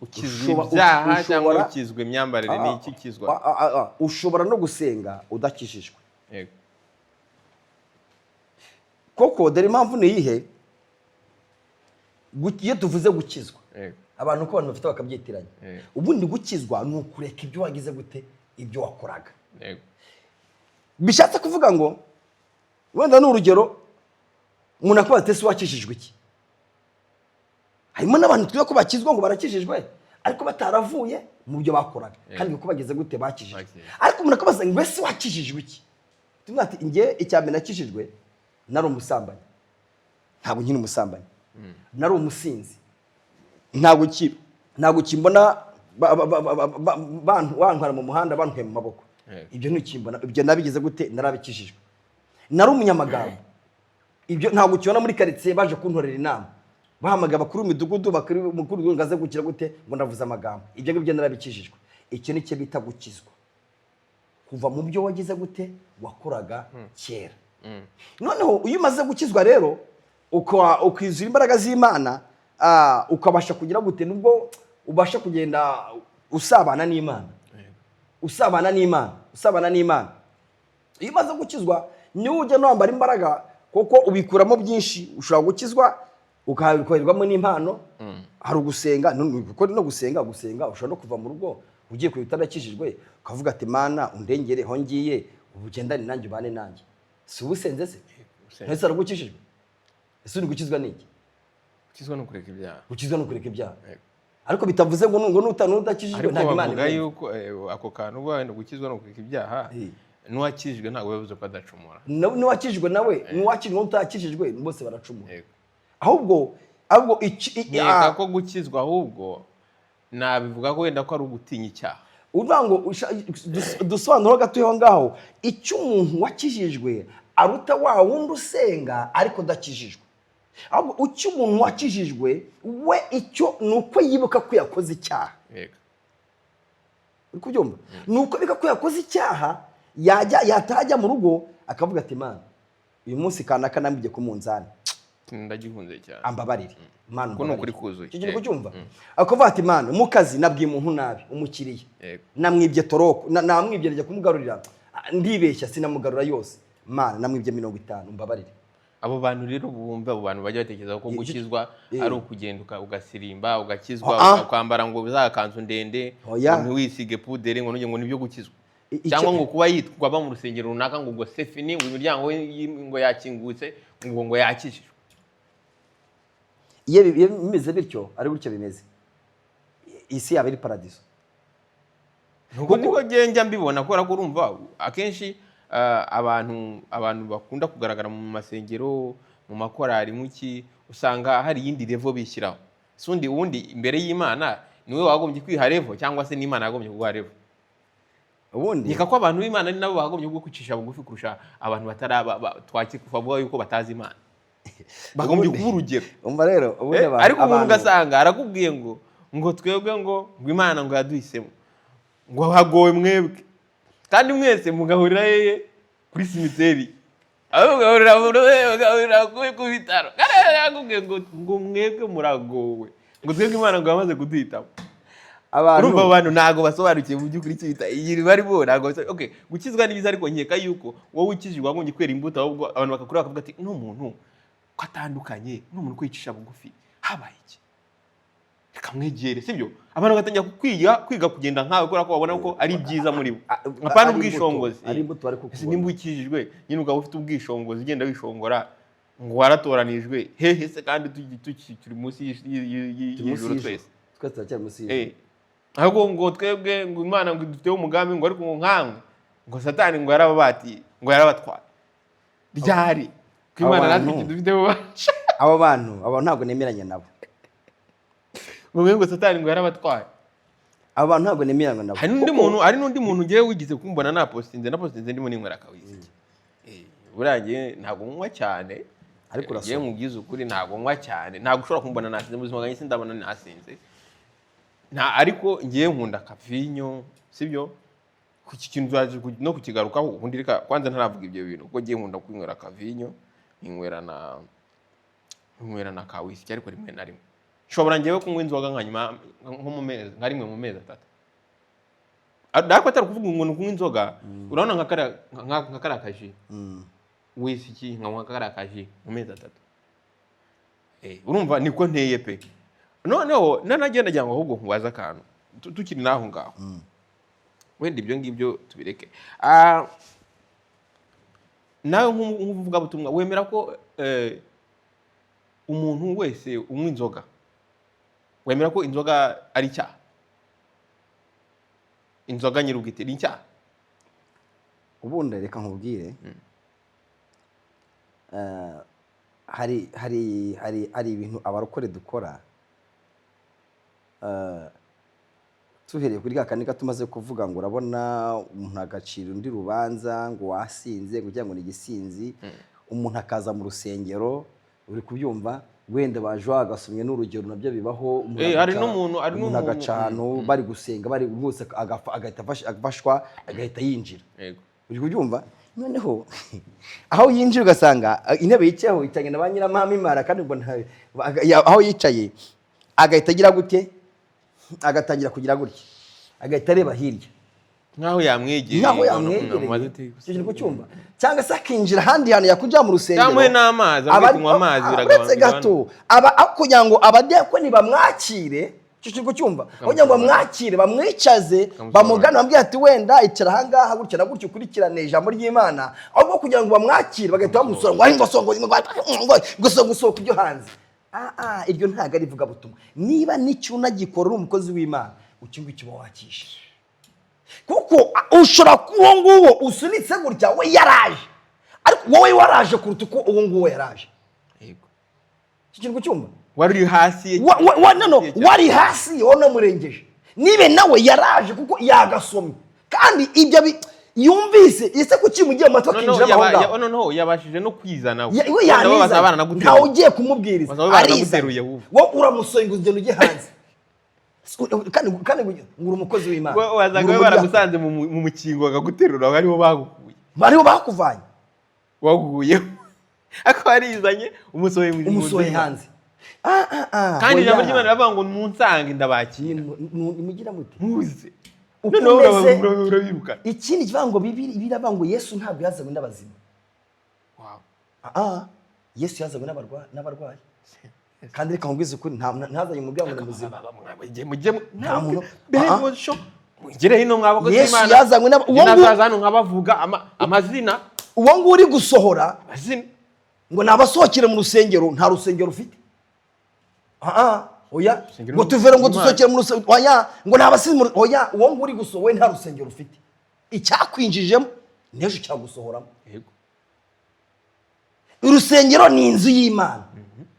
ukizwa ibyaha cyangwa ukizwa imyambarire ni iki kizwa? Ushobora no gusenga udakijijwe. Koko dore impamvu ni iyihe? Iyo tuvuze gukizwa abantu ko abantu bafite bakabyitiranya. Ubundi gukizwa ni ukureka ibyo wagize gute ibyo wakoraga. Bishatse kuvuga ngo wenda n'urugero umuntu akubaza ati wakijijwe iki? Harimo n'abantu twiye ko bakizwa ngo barakijijwe ariko bataravuye mu byo bakoraga kandi uko bageze gute bakijijwe. Ariko umuntu akubaza ngo ese wakijijwe iki? Tumwe ati nge icyambere nakijijwe nari umusambanyi. Ntabwo nkiri umusambanyi. Nari umusinzi. Ntabwo kimbona bantwara mu muhanda bantwaye mu maboko. Ibyo ntikimbona ibyo nabigeze gute narabikijijwe. Nari umunyamagambo. ibyo ntabwo ukibona muri quartier baje kuntorera inama bahamaga bakuru imidugudu bakuru mukuru ngaze gukira gute ngo ndavuza amagambo ibyo ngibyo narabikijijwe icyo ni cyo bita gukizwa kuva mu byo wagize gute wakoraga kera noneho uyu umaze gukizwa rero ukwizura imbaraga z'Imana ukabasha kugira gute nubwo ubasha kugenda usabana n'Imana iyo umaze gukizwa niwe ujya nambara imbaraga kuko ubikuramo byinshi ushobora gukizwa ukabikorerwamo n'impano hari ugusenga no gusenga ushobora no kuva mu rugo ugiye ku bitadakijijwe ukavuga ati Mana undengere ho ngiye ubugendane nanjye ubane nanjye si ubusenze se ntese aragukijijwe ese uri gukizwa n'iki gukizwa no kureka ibyaha ariko bitavuze ngo nutakijijwe ntabwo Imana bavuga yuko ako kantu wenda gukizwa no kureka ibyaha n'uwakijijwe ntabwo bivuze ko adacumura n'uwakijijwe nawe n'uwakijijwe n'utakijijwe bose baracumura ahubwo nkeka ko gukizwa ahubwo nabivuga ko wenda ko ari ugutinya icyaha uvuga ngo dusobanura gatoya ngaho icyo umuntu wakijijwe aruta wa wundi usenga ariko udakijijwe ahubwo icyo umuntu wakijijwe we icyo nuko yibuka ko yakoze icyaha uri kubyumva nuko bika ko yakoze icyaha yatajya mu rugo akavuga ati Mana uyu munsi kanaka nambije ku munzani ndagihunze cyane ambabarire Mana ko nukuri kuzuye kigire kucyumva akavuga ati Mana mu kazi nabwiye umuntu nabi umukiriye namwibye toroko namwibye njya kumugarurira ndibeshya sinamugarura yose Mana namwibye 50 mbabarire abo bantu rero bumva abo bantu bajya batekereza ko gukizwa ari ukugenda ugasirimba ugakizwa kwambara ngo uzakanzu ndende ngo wisige pudere ngo ngo nibyo gukizwa cyangwa ngo kuba yitwa aba mu rusengero runaka ngo ngo sefini ngo imiryango ngo yakingutse ngo yakijijwe iyo bimeze bityo ari gutyo bimeze isi yaba iri paradiso nuko niko njya mbibona ko urumva akenshi abantu bakunda kugaragara mu masengero mu makorari muki usanga hari yindi level bishyiraho sundi ubundi imbere y'Imana niwe wagombye kwiha level cyangwa se n'Imana yagombye kuguha level ubundi nika ko abantu b'Imana ni nabo bagombye kwicisha bugufi kurusha abantu twakikuvuga yuko batazi Imana bagombye kuba urugero umva rero ubundi ariko umuntu ugasanga arakubwiye ngo twebwe ngo Imana ngo yaduhisemo ngo hagowe mwebwe kandi mwese mugahurira yeye kuri simiteri abo mugahurira ku bitaro kandi yakubwiye ngo mwebwe muragowe ngo twebwe Imana ngo yamaze kuduhitamo urumva abantu ntago basobanukiye mu by'ukuri cyita iyi bari bo ntago okay gukizwa ni biza ariko nkeka yuko wowe ukijijwe wagombye kwera imbuto ahubwo abantu bakakureba bakavuga ati no muntu ko atandukanye n'umuntu kwicisha bugufi habaye iki reka mwegere sibyo abantu batangira kwiga kugenda nkawe kubera ko babona ko ari byiza muri bo apana ubwishongozi ari imbuto bari kuko nimba ukijijwe nyine ugaba ufite ubwishongozi ugenda wishongora ngo waratoranijwe hehe se kandi turi munsi y'ijuru twese turacyari munsi y'ijuru ahubwo ngo twebwe ngo Imana ngo dufiteho umugambi ngo ariko ngo nkamwe ngo Satani ngo yarababati ngo yarabatwara ryari ko Imana natwe dufiteho abo bantu ntabwo nemeranya nabo ngo Satani ngo yarabatwaye abo bantu ntabwo nemeranya nabo hari n'undi muntu ngiye wigize kumbona napostinze ndimo ninywera kawizi burangiye ntabwo nywa cyane ariko ngiye mubwiza ukuri ntabwo nywa cyane ntabwo ushobora kumbona nasinze mu buzima bwanjye sindabona nasinze ariko ngiye nkunda kavinyo sibyo ku kintu no kukigarukaho ubundi reka kwanza ntaravuga ibyo bintu kuko ngiye nkunda kwinywera kavinyo inywera na kawisi ariko rimwe na rimwe nshobora ngewe kunywa inzoga nka nyuma nko mu mezi nka rimwe mu mezi 3 ariko atari kuvuga ngo kunywa inzoga urabona nka kariya kaji whisky nka kariya kaji mu mezi 3 urumva niko nteye pe noneho nanagenda cyangwa ahubwo nkubaza akantu tukiri naho ngaho wenda ibyo ngibyo tubireke nawe nk'uvuga butumwa wemera ko umuntu wese unywa inzoga wemera ko inzoga ari icyaha inzoga nyirubwite ni icyaha ubundi reka nkubwire hari ibintu abarokore dukora tuhereye kuri kakanika tumaze kuvuga ngo urabona umuntu agacira undi rubanza ngo wasinze kugira ngo ni igisinzi umuntu akaza mu rusengero uri kubyumva wenda baje agasomye n'urugero nabyo bibaho hari n'umuntu agacano bari gusenga bari bose agahita afashwa agahita yinjira uri kubyumva noneho aho yinjira ugasanga intebe yicayeho itanye na ba nyiramama imara kandi ngo aho yicaye agahita agira gute agatangira kugira gutya agahita areba hirya nkaho yamwegereye cyo kucyumva cyangwa se akinjira handi hantu yakujya mu rusengero cyangwa n'amazi kunywa amazi biragabanura gato kugira ngo abadiyakoni bamwakire cyo kucyumva kugira ngo bamwakire bamwicaze bamugane bambwira ati wenda icara aha ngaha gutya na gutya ukurikirane ijambo ry'Imana ahubwo kugira ngo bamwakire bagahita bamusora ngo ngo gusohoka ibyo hanze iryo ntago ari vuga butumwa niba n'icyuna gikorera umukozi w'Imana ukingo kiba wakishije kuko ushobora kuba nguwo usunitse gutya we yaraje ariko wowe waraje kuruta uko uwo nguwo yaraje yego kigirwa cyumba wari hasi wari hasi wona murengeje nibe nawe yaraje kuko yagasomye kandi ibyo yumvise ese kuki mugiye amato kinjira aho no yabashije no kwizana we yaniza ntawe ugiye kumubwiriza arizeruye wowe uramusoyinga ugenda ujye hanze kandi ngura umukozi w'Imana wazaga baragusanze mu mukingo bagaguterura bariho bakuvanye waguye ako arizanye umusoye hanze kandi ijambo ry'Imana ravuga ngo munsange ndabakiye mugira muti muze none urabiruka ikindi kivango biravuga ngo Yesu ntabwo yazanywe n'abazima Yesu yazanywe n'abarwayi kandi reka nkubwize ukuri ntazanye mu byango muzima nta muntu mugere hino mwabakoze Imana Yesu yazanywe n'abazano nkabavuga amazina uwo ngo uri gusohora amazina ngo nabasohokere mu rusengero nta rusengero ufite oya ngo tuvere ngo dusokere mu rusengero oya ngo nabasize oya uwo ngo uri gusohowe nta rusengero ufite icyakwinjijemo nejo cyagusohoramo yego urusengero ni inzu y'Imana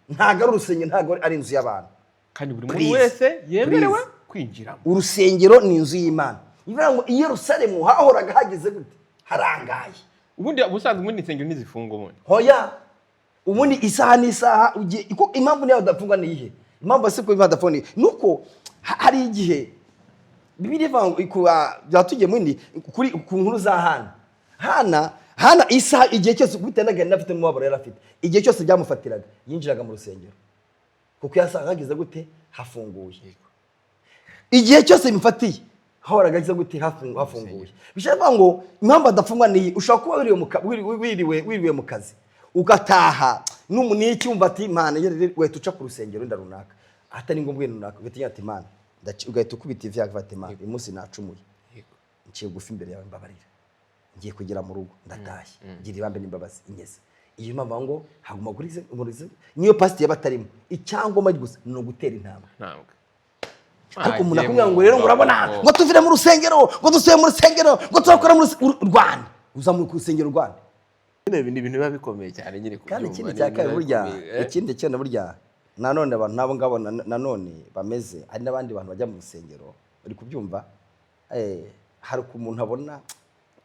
ntago ari urusengero ntago ari inzu y'abantu kandi buri muntu wese yemerewe kwinjira urusengero ni inzu y'Imana ivuga ngo i Yerusalemu hahoraga hageze gute harangaye ubundi ubusanzwe muri insengero ntizifunga ubundi hoya ubundi isaha n'isaha ugiye impamvu niyo udafungwa ni ihe impamvu se ko badafoni nuko hari igihe Bibiliya ivuga byatugiye muri kuri ku nkuru za Hana isaha igihe cyose gutendaga nafite mu mabaro yarafite igihe cyose byamufatiraga yinjiraga mu rusengero kuko yasanga hagize gute hafunguye igihe cyose bimfatiye horaga hagize gute hafunguye bishaka ngo impamvu adafungwa ni ushaka kuba wiriwe mu kazi ugataha n'umuniye cyumva ati Imana wahita uca ku rusengero ndarunaka atari ngombwa runaka ugatinya ati Imana ugahita ukubita ivya gafata Imana uyu munsi nacumuye nciye gufi imbere yawe mbabarira ngiye kugera mu rugo ndatashye ngira ibambe n'imbabazi inyeze iyo mpamvu ngo haguma gurize niyo pastor yabatarimo icyangoma gusa no gutera intambwe ariko umuntu akumya ngo rero urabona ngo tuvire mu rusengero ngo dusuye mu rusengero ngo turakora mu Rwanda uzamuye ku rusengero Rwanda ibintu biba bikomeye cyane nyine kandi ikindi cyakaye burya ikindi cyane burya nanone abantu nabo ngabo nanone bameze ari nabandi bantu bajya mu rusengero bari kubyumva hari ku muntu abona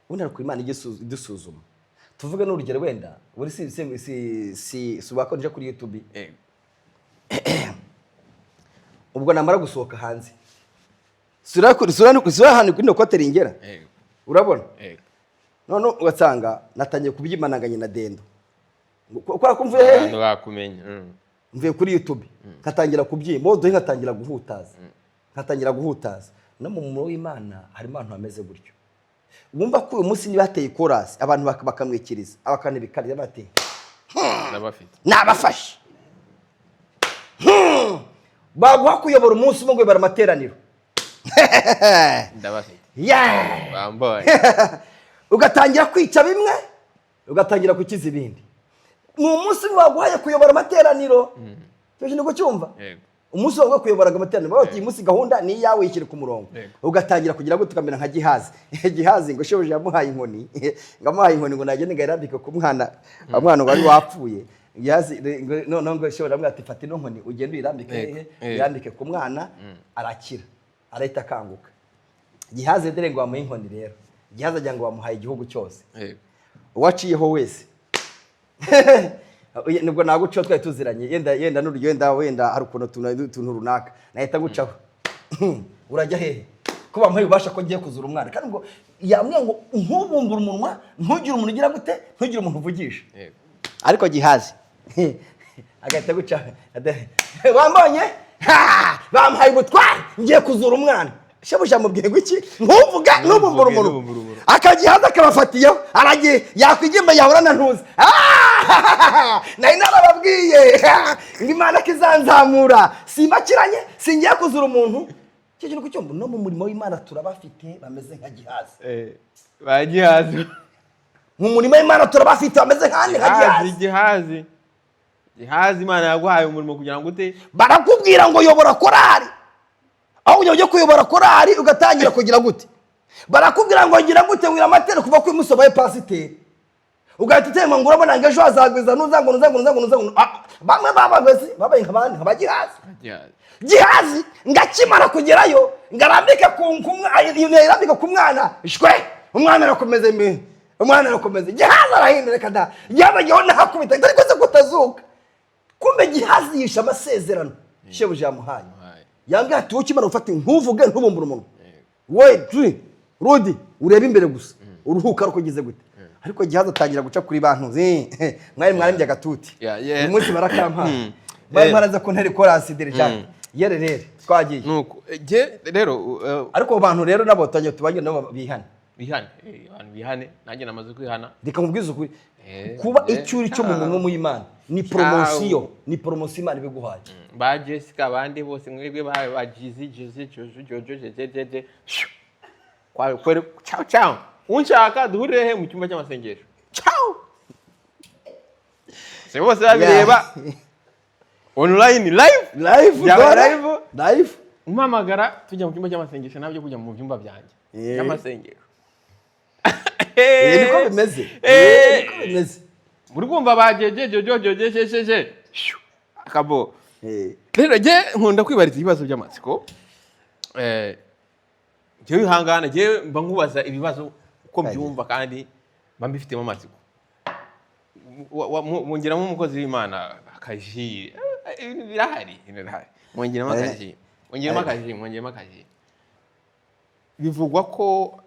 ubundi ari ku Imana idusuzuma tuvuge n'urugero wenda buri si subakonje kuri YouTube ubwo namara gusohoka hanze sura hano kuri kote ringera urabona none ugasanga natangiye kubyimananganye na Dendo kwa kumvuye abantu bakumenya mvuye kuri YouTube nkatangira kubyimba do nkatangira guhutaza no mu muro w'Imana harimo abantu bameze gutyo wumva ko uyu munsi nibateye chorus abantu bakamwikiriza abakane bikarira bate nabafashe baguha kuyobora umunsi umwe baramateraniro ndabafite bamboye ugatangira kwica bimwe ugatangira kukiza ibindi mu munsi waguhaye kuyobora amateraniro cyo niko cyumva umunsi waguhaye kuyobora amateraniro bati umunsi gahunda ni yawe yikire ku murongo ugatangira kugira ngo tukamera nka gihazi ngo shebuje yamuhaye inkoni ngo nagende ngayirambike ku mwana wari wapfuye gihazi none ngo shebuje amwe ati fata ino nkoni ugende uyirambike yandike ku mwana arakira arahita akanguka gihazi dere ngo bamuhe inkoni rero gihazi ajya ngo bamuhaye igihugu cyose uwaciyeho wese nibwo nagucaho twari tuziranye yenda n'urugenda wenda hari ukuntu tuntu runaka nahita gucaho urajya hehe ko bamuhaye ubasha ko ngiye kuzura umwana kandi ngo yamwe ngo ntubumbure umunwa ntugire umuntu ugira gute ntugire umuntu uvugisha ariko Gihazi agahita guca wambonye bamuhaye ubutware ngiye kuzura umwana shebuja mubwiye ngo iki ntuvuga nubumbura umuntu akagihaza akabafatiyeho aragiye yakwigimba yahura na ntuzi nari narababwiye ngo Imana kizanzamura simbakiranye singiye kuzura umuntu cyo kintu kucyo no mu murimo w'Imana turabafite bameze nka Gihazi ba Gihazi mu murimo w'Imana turabafite bameze nka Gihazi Imana yaguhaye umurimo kugira ngo ute barakubwira ngo yobora korari aho ujye kuyobora korari ugatangira kugira gute barakubwira ngo ngira gute wira amatero kuva ku musobaye pasiteri ugahita utema ngo urabona ngo ejo hazagwiza nuzango bamwe babagwezi babaye nk'abandi nk'abagihazi Gihazi ngakimara kugerayo ngarambike ku mwana ishwe umwana arakomeze Gihazi arahinduka da yabayeho nahakubita ariko se kutazuka kumbe Gihazi yisha amasezerano shebuja yamuhaye yambwiye ati ukimara ufata ntuvuge ntubumbura umuntu we Rudi ureba imbere gusa uruhuka ariko ugize gute ariko Gihazi atangira guca kuri bantu mwari agatuti uyu munsi barakampaye bari maraza ko ntari korasi dirija yererere twagiye nuko rero ariko abantu rero nabo tujye tubanye nabo bihane abantu bihane nanjye namaze kwihana reka mubwize ukuri kuba icyuri cyo mu munwa mu Imana ni promotion Imana ibiguhaye ba Jessica abandi bose mwebwe ba Jizi Jojo kwere ciao unshaka duhurire he mu cyumba cy'amasengesho ciao se bose babireba online live umpamagara tujya mu cyumba cy'amasengesho nabyo kujya mu byumba byanjye cy'amasengesho niko bimeze muri kumva bajeje akabo rero je nkunda kwibariza ibibazo by'amatsiko je bihangana je mba nkubaza ibibazo uko byumva kandi mba mbifitemo amatsiko mungeramo umukozi w'Imana akaji birahari mungeramo akaji bivugwa ko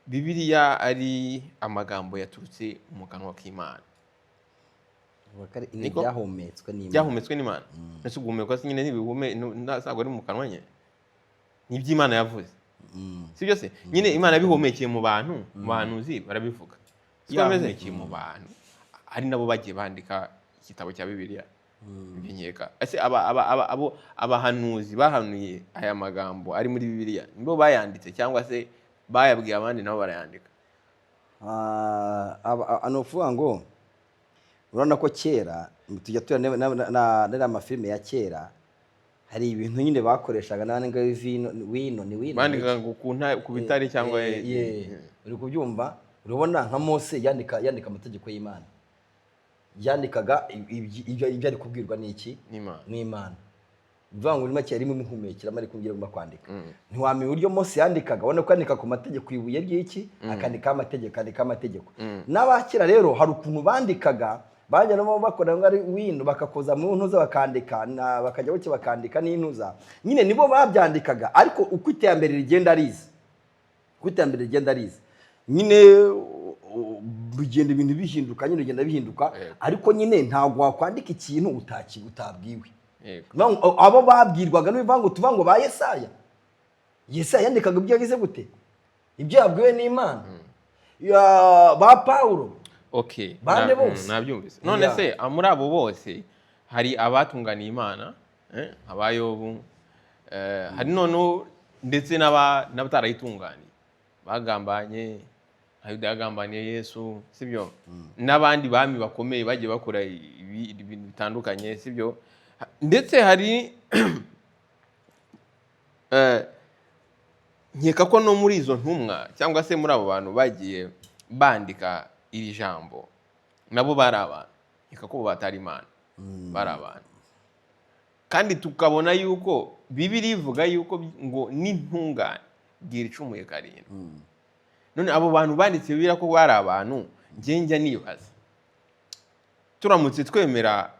Bibiliya ari amagambo yaturutse mu kanwa k'Imana byahumetswe n'Imana nase guhumekwa nyine nibihume nasago ari mu kanwa nye n'iby'Imana yavuze si byose nyine Imana bihumekeye mu bahanuzi barabivuga yahumekeye mu bantu ari nabo bagiye bandika igitabo cya Bibiliya binyeka ese abahanuzi bahanuye aya magambo ari muri Bibiliya nibo bayanditse cyangwa se bayabwiye abandi nabo barayandika anovuga ngo urabona ko kera tujya tubona n'amafilime ya kera hari ibintu nyine bakoreshaga n'anga wino bandika ku bitari cyangwa uri kubyumva urabona nka Mose yandika amategeko y'Imana yandikaga ibyo ari kubwirwa n'iki n'Imana bivuga ngo make yarimo imihumekera mari kumbwira ngo kwandika ntiwamenye uburyo Mose yandikaga ubona ko yandika ku mategeko ibuye ry'iki akandika amategeko n'abakira rero hari ukuntu bandikaga bajya nabo bakora ngo ari wino bakakoza mu ntuza bakandika bakajya buke bakandika n'intuza nyine nibo babyandikaga ariko uko iterambere rigenda riza nyine bigenda ibintu bihinduka nyine bigenda bihinduka ariko nyine ntabwo wakwandika ikintu utabwiwe abo babwirwaga n'bivuga ngo tuvuga ngo ba Yesaya yandikaga ibyo yagize gute ibyo yabwiwe n'Imana ba Paulo bande bose nabyumvise none se muri abo bose hari abatunganiye Imana abayobu hari none ndetse n'abatarayitunganiye bagambanye Hayuda yagambaniye Yesu sibyo n'abandi bami bakomeye bagiye bakora ibintu bitandukanye sibyo ndetse hari nkeka ko no muri izo ntumwa cyangwa se muri abo bantu bagiye bandika iri jambo nabo bari abantu nkeka ko batari Imana bari abantu kandi tukabona yuko Bibiliya ivuga yuko ngo n'intungane gira icumuye karindwi none abo bantu banditse Bibiliya ko bari abantu njya nibaza turamutse twemera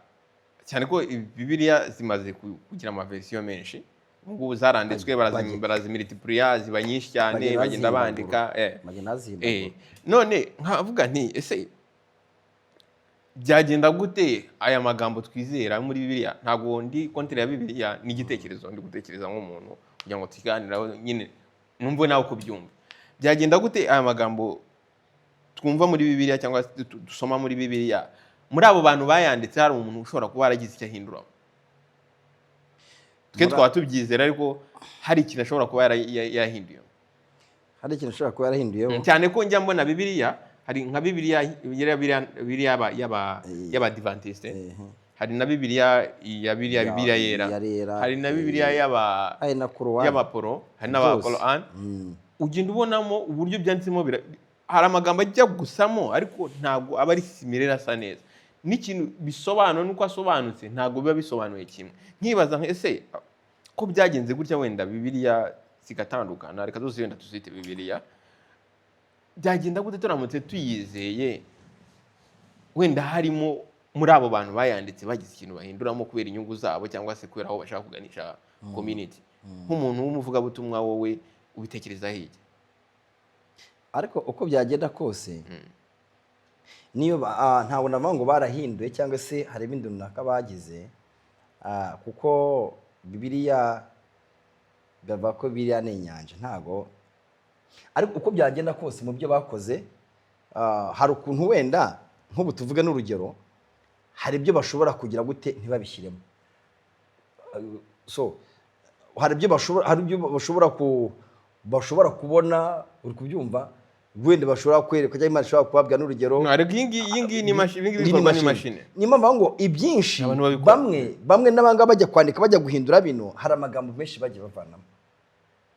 cyane ko Bibiliya zimaze kugira amaverisiyo menshi ubu zaranditswe barazimultiplier ziba nyinshi cyane bagenda bandika none nkavuga nti ese byagenda gute aya magambo twizera muri Bibiliya? Ntabwo ndi kontere ya Bibiliya n'igitekerezo ndi gutekereza nk'umuntu kugira ngo tuganiraho nyine numve nawe uko byumva. Byagenda gute aya magambo twumva muri Bibiliya cyangwa dusoma muri Bibiliya, muri abo bantu bayanditse hari umuntu ushobora kuba yaragize icyo ahindura? Twe twaba tubyizera ariko hari ikintu ashobora kuba yahinduye. Hari ikintu ashobora kuba yarahinduyeho cyane ko njya mbona Bibiliya, hari nka Bibiliya y'Abadiventiste, hari na Bibiliya yera, hari na Bibiliya y'Abaporo, hari n'Abakoran. Ugenda ubonamo uburyo byanditsemo, hari amagambo ajya gusamo ariko ntabwo aba ari similaire asa neza. N'ikintu bisobanura nuko asobanutse ntabwo biba bisobanuye kimwe. Nkibaza ese ko byagenze gutya wenda Bibiliya zigatandukana, reka zose wenda tuzite Bibiliya, byagenda gute turamutse tuyizeye wenda harimo muri abo bantu bayanditse bagize ikintu bahinduramo kubera inyungu zabo cyangwa se kubera aho bashaka kuganisha community? Nk'umuntu w'umuvugabutumwa wowe ubitekereza hirya? Ariko uko byagenda kose niyo ntabwo navuga ngo barahinduye cyangwa se hari ibindi runaka bagize, kuko Bibiliya bava ko Bibiliya ni inyanja ntago. Ariko uko byagenda kose mu byo bakoze, hari ukuntu wenda nk'ubu tuvuge n'urugero, hari ibyo bashobora kugira gute ntibabishyiremo. So hari ibyo bashobora kubona, uri kubyumva, wenda bashobora kwereka cyangwa Imana ishobora kubabwira n'urugero. Iyi ngiyi ni mashine. Ni mpamvu ngo ibyinshi bamwe n'abanga bajya kwandika bajya guhindura bino, hari amagambo menshi bagiye bavanamo.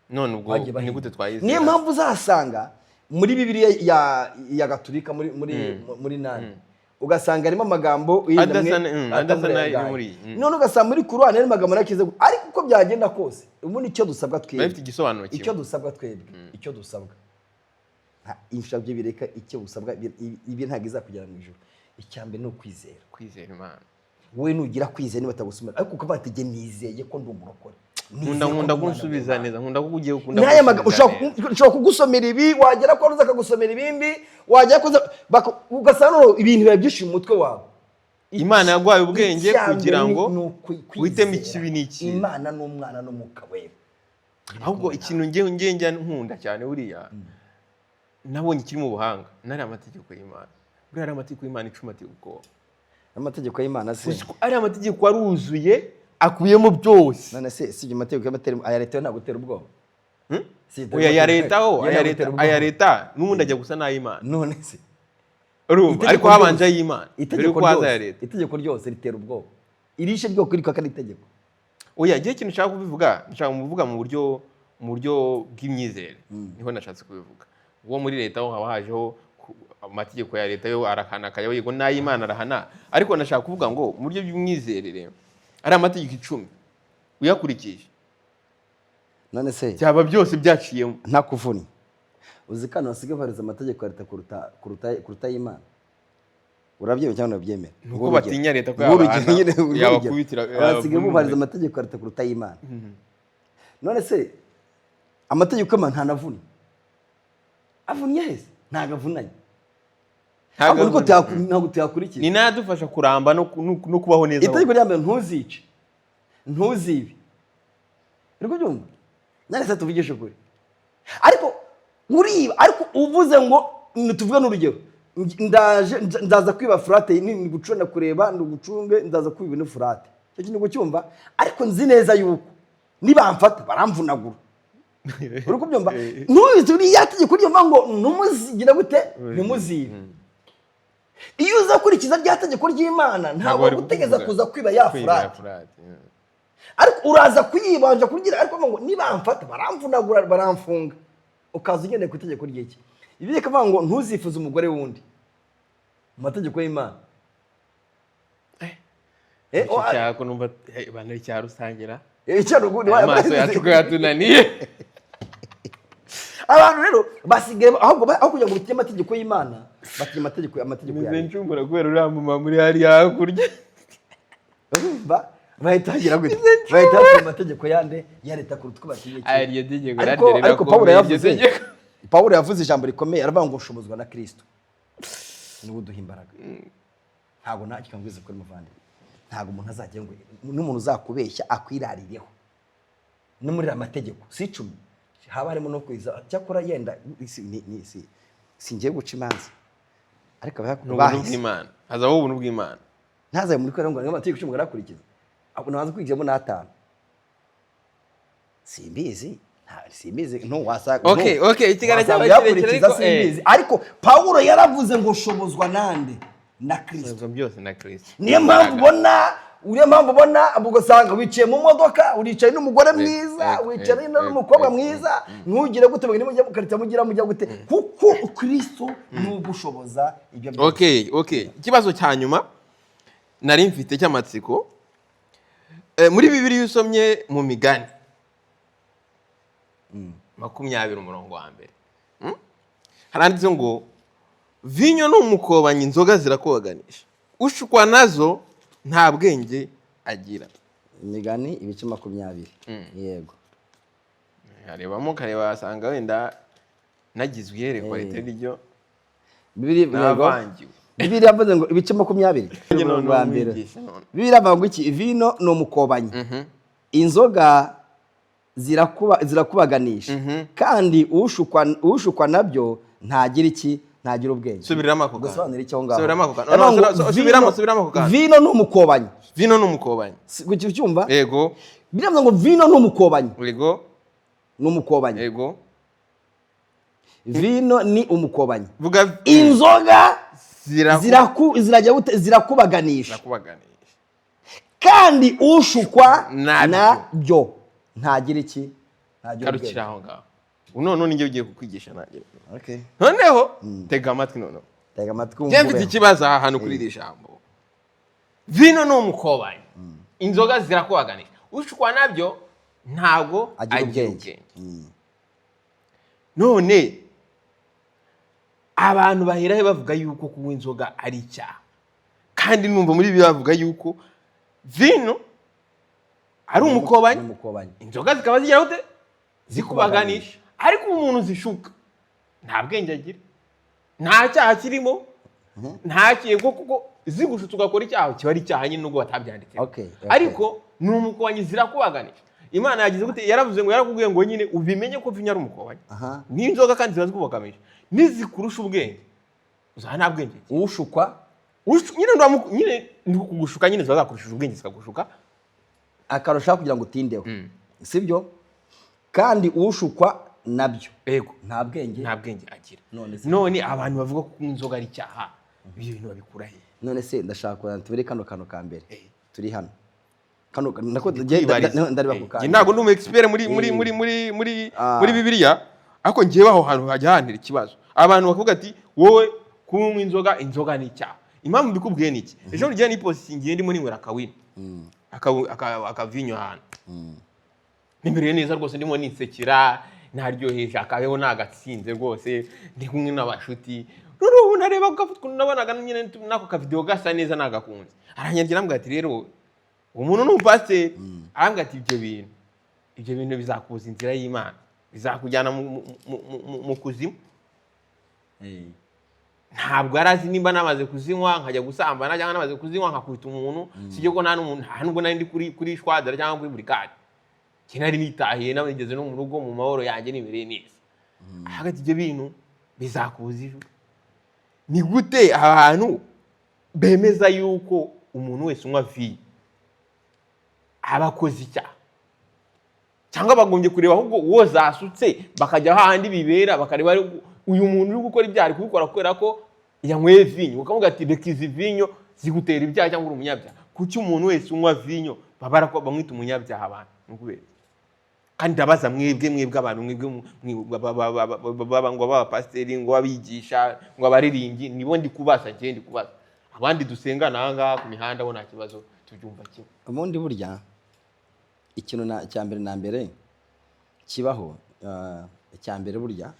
None ubwo ni gute twayizera? Niyo mpamvu uzasanga muri Bibiliya ya Gatolika muri nani ugasanga harimo amagambo none ugasanga muri Qur'an harimo amagambo nakize. Ariko uko byagenda kose ubundi icyo dusabwa twebwe, bafite igisobanuro kimwe. Icyo dusabwa insha byo bireka, icyo usabwa ibi ntago izakugera mu ijuru. Icyambe no kwizera Imana. Wowe nugira kwizera niba batagusomera, ariko ukabatige nizeye ko ndi umurokore. Nkunda kunsubiza neza, nkunda kugiye ukunda. Naya magambo ushobora kugusomera ibi, wagera ko uza kagusomera ibindi, wagera ko ugasanga ibintu bibyishye mu mutwe wawe. Imana yagwaye ubwenge kugira ngo witeme ikibi n'iki. Imana n'umwana n'umuka wewe. Ahubwo ikintu njya nkunda cyane uriya, nabonye kiri mu buhanga, nari amategeko y'Imana. Buriya ari amategeko y'Imana icuma atiko. Amategeko y'Imana se ari amategeko aruzuye akubiyemo byose. None se si amategeko y'amateri aya leta nta gutera ubwoba? Oya ya leta n'ubundi ajya gusa n'ay'Imana. None se ariko habanje y'Imana mbere ko haza ya leta. Itegeko ryose ritera ubwoba, irishe ryo kwirika kandi itegeko. Oya gihe kintu nshaka kubivuga, nshaka kubivuga mu buryo bw'imyizere, niho nashatse kubivuga. Uwo muri leta ho haba hajeho amategeko ya leta yo arakana kayo yego n'ay'Imana arahana, ariko nashaka kuvuga ngo mu buryo bw'imyizerere ari amategeko 10 uyakurikije, none se cyaba byose byaciyemo nta kuvuni. Uzi kana wasige bariza amategeko ya leta kuruta y'Imana? Urabyemera cyangwa urabyemera? Nuko batinya leta ko yabakubitira, basige bariza amategeko ya leta kuruta y'Imana. None se amategeko y'Imana nta navuni avunya hese, ntago avunanye. Ntabwo tuyakurikira. Ni nadufasha kuramba no kubaho neza. Itegeko rya mbere ntuzice, ntuzibe. Riko byumva? Nane se tuvugisha kuri. Ariko uriba, ariko uvuze ngo tuvuga n'urugero, ndaza kwiba furate ni gucunda kureba ngucunge, ndaza kwiba no furate. Cyo kintu gucyumva, ariko nzi neza yuko nibamfata baramvunagura. Uriko byumva? Ntuzi uri yategeko ryo ngo ntumuzigira gute, ntumuzibe. Iyo uza kurikiza ryategeko ry'Imana ntabwo gutegeza kuza kwiba ya furate. Ariko uraza kuyibanja kugira, ariko ngo nibamfata baramvunagura baramfunga. Ukaza ugendeye ku itegeko ry'iki? Ibi reka vuga ngo ntuzifuze umugore wundi. Amategeko y'Imana. Cyako numva bana icya rusangira. Icyo rugundi amaso yacu ko yatunaniye. Abantu rero basigaye aho kugira ngo bitige amategeko y'Imana batiye amategeko Meze yawe ncumbura kubera uriya mumama muri hariya hakurya. bahita hagira gute bahita batiye amategeko yande ya leta kuruta uko batinye Ariyo tegeko ariko Pawulo yavuze ijambo rikomeye aravuga ngo ushobozwa na Kristo niwe uduha imbaraga ntabwo nacyo kangwize kuri muvandi ntabwo umuntu azajya ngo n'umuntu uzakubeshya akwirarireho no muri amategeko si 10 haba harimo no kwiza cyakora yenda singiye guca imanza ariko bahise Imana hazaho ubuntu bw'Imana ntazaye muri kwera ngo amategeko 10 garakurikiza abo nabanza kwigiramo na5 simbizi no wasanga okay ikiganiro cy'abakirekire ariko Pawulo yaravuze ngo ushobozwa nande na Kristo byose na Kristo niyo mpamvu ubona ubwo wicaye mu modoka uricaye n'umugore mwiza wicaye n'umukobwa mwiza ntugire gute bagene mujya mukarita mugira mujya gute kuko Kristo n'ugushoboza ibyo okay ikibazo cya nyuma nari mfite cy'amatsiko muri Bibiliya usomye mu Migani 20 umurongo wa mbere haranditse ngo vinyo n'umukobanyi inzoga zirakobaganisha ushukwa nazo nta bwenge agira. Imigani ibice 20 yego harebamo kareba asanga wenda nagizwe yerekwa ritari ryo Bibiliya yavuze ngo ibice 20 umurongo wa mbere Bibiliya avuga ngo iki vino no mukobanyi inzoga zirakubaganisha kandi ushukwa nabyo ntagira ubwenge. Subiramo ako kana. Gusobanura icyo ngaho. Subiramo ako kana. Vino n'umukobanyi. Vino n'umukobanyi. Cyumva? Yego. Biravuga ngo vino n'umukobanyi. Yego. N'umukobanyi. Yego. Vino ni umukobanyi. Vuga inzoga zirakubaganisha. Kandi ushukwa nabyo ntagira karukira aho ngaho. None ngiye ugiye kukwigisha nanjye. Okay. Noneho tega amatwi noneho. Tega amatwi umve. Mfite ikibazo aha hano kuri iri jambo. Vino no mukobanyi. Inzoga zirakubaganisha. Ushukwa nabyo ntago agira ubwenge. None abantu baherahe bavuga yuko kunywa inzoga ari icyaha. Kandi numva muri ibi bavuga yuko vino ari umukobanyi. Inzoga zikaba zigira gute? Zikubaganisha. Ariko umuntu zishuka nta bwenge agira nta cyaha kirimo nta kigo kuko zigushutse ugakora icyaha kiba ari icyaha nyine nubwo batabyanditse ariko ni umukobanyi zirakubaganisha. Imana yagize gute yaravuze ngo yarakubwiye ngo nyine ubimenye ko vinya ari umukobanyi n'inzoga kandi zirazikubakamisha nizikurusha ubwenge uza nta bwenge ushukwa nyine kugushuka nyine zazakurushije ubwenge zikagushuka akarusha kugira ngo utindeho sibyo kandi ushukwa nabyo yego nta bwenge agira. None abantu bavuga ko inzoga ari icyaha ibyo bintu babikura he? None se ndashaka tubere kano ka mbere turi hano kano nako ndareba ku kandi ntago ndi umu expert muri Bibiliya ariko ngiye baho hantu hajya hantira ikibazo abantu bakavuga ati wowe kunywa inzoga ni icyaha. Impamvu mbikubwiye niki ejo ngiye ni post ngiye ndimo ninywera akawina akavinyo hano nimereye neza rwose ndimo ninsekira naryoheje akabeho nagatsinze rwose ndi kumwe n'abashuti rero nareba nabonaga nyine nako ka video gasa neza nagakunze aranyangira mbwa ati rero umuntu n'umupasiteri arambwa ati ibyo bintu bizakubuza inzira y'Imana bizakujyana mu kuzimu. Ntabwo arazi nimba namaze kuzinywa nkajya gusambana cyangwa namaze kuzinywa nkakubita umuntu sije ko nta nubwo nari ndi kuri shwadara cyangwa kuri burikade kinari nitahiye nabigeze no mu rugo mu mahoro yanjye nibereye neza. Hagati ibyo bintu bizakubuza ijuru. Ni gute abantu bemeza yuko umuntu wese unywa vi abakoze icyaha cyangwa bagombye kureba ahubwo uwo zasutse bakajya hahandi bibera bakareba uyu muntu uri gukora ibyaha ari kubikora kubera ko yanyweye vinyo ukavuga ati reka izi vinyo zigutera ibyaha cyangwa uri umunyabyaha. Kuki umuntu wese unywa vinyo babara ko bamwita umunyabyaha abantu n'ukubera kandi ndabaza mwebwe abantu baba ngo abapasiteri ngo abigisha ngo abaririmbyi nibo ndi kubaza abandi dusengana aha ngaha ku mihanda bo nta kibazo tubyumva kimwe. Ubundi burya ikintu cya mbere na mbere kibaho icya mbere burya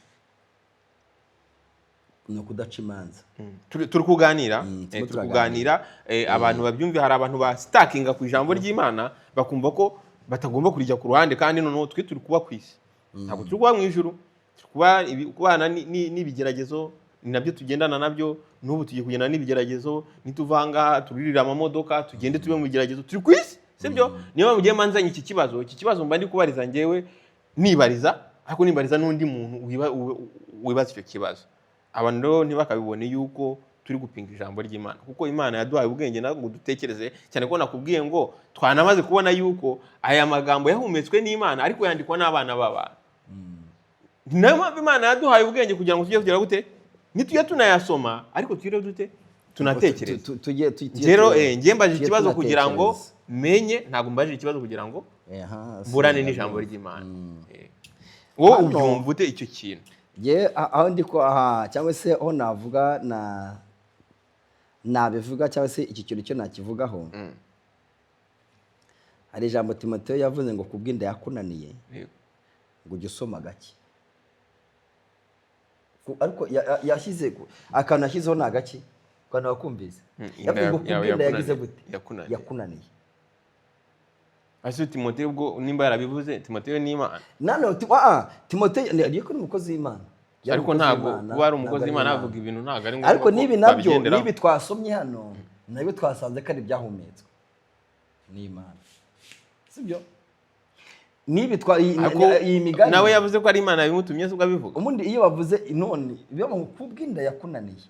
no kudaca imanza. turi kuganira abantu babyumve. Hari abantu ba stakinga ku ijambo ry'Imana bakumva ko batagomba kurijya ku ruhande, kandi noneho twe turi kuba ku isi, ntabwo turi kuba mu ijuru, turi kubana n'ibigeragezo, ni nabyo tugendana nabyo. N'ubu tugiye kugenda n'ibigeragezo, nituvanga turirira amamodoka tugende tube mu bigeragezo, turi ku isi, sibyo? Niyo mugiye manzanye iki kibazo mba ndi kubariza ngewe nibariza, ariko nibariza n'undi muntu wibaza icyo kibazo. Abantu rero ntibakabibone yuko turi gupinga ijambo ry'Imana, kuko Imana yaduhaye ubwenge ngo dutekereze cyane, ko nakubwiye ngo twanamaze kubona yuko aya magambo yahumetswe n'Imana ariko yandikwa n'abana b'abantu. Nayo mpamvu Imana yaduhaye ubwenge kugira ngo tujye kugira gute, nitujye tunayasoma ariko tugire dute, tunatekereze. Rero ngiye mbajije ikibazo kugira ngo menye, ntabwo mbajije ikibazo kugira ngo mburane n'ijambo ry'Imana. Wowe ubyumva ute icyo kintu? Aho ndi ko cyangwa se aho navuga nabivuga cyangwa se iki kintu cyo nakivugaho, hari ijambo Timoteyo yavuze ngo kubw'inda yakunaniye ngo ujye usoma gake. Ariko yashyize akantu yashyizeho ni agake kandi wakumvise yavuze ngo kubw'inda yagize gute, yakunaniye. Ase Timoteyo ubwo nimba yarabivuze, Timoteyo ni Imana. Timoteyo ariko ni umukozi w'Imana, ariko ntabwo kuba ari umukozi w'Imana avuga ibintu ntabwo ari ngombwa. Ariko nibi nabyo nibi twasomye hano nabyo twasanze ko ari byahumetswe n'Imana, sibyo? Nibi iyi migani nawe yavuze ko ari Imana bimutumye se ukabivuga. Umundi iyo bavuze none biba ngo kubw'inda yakunaniye,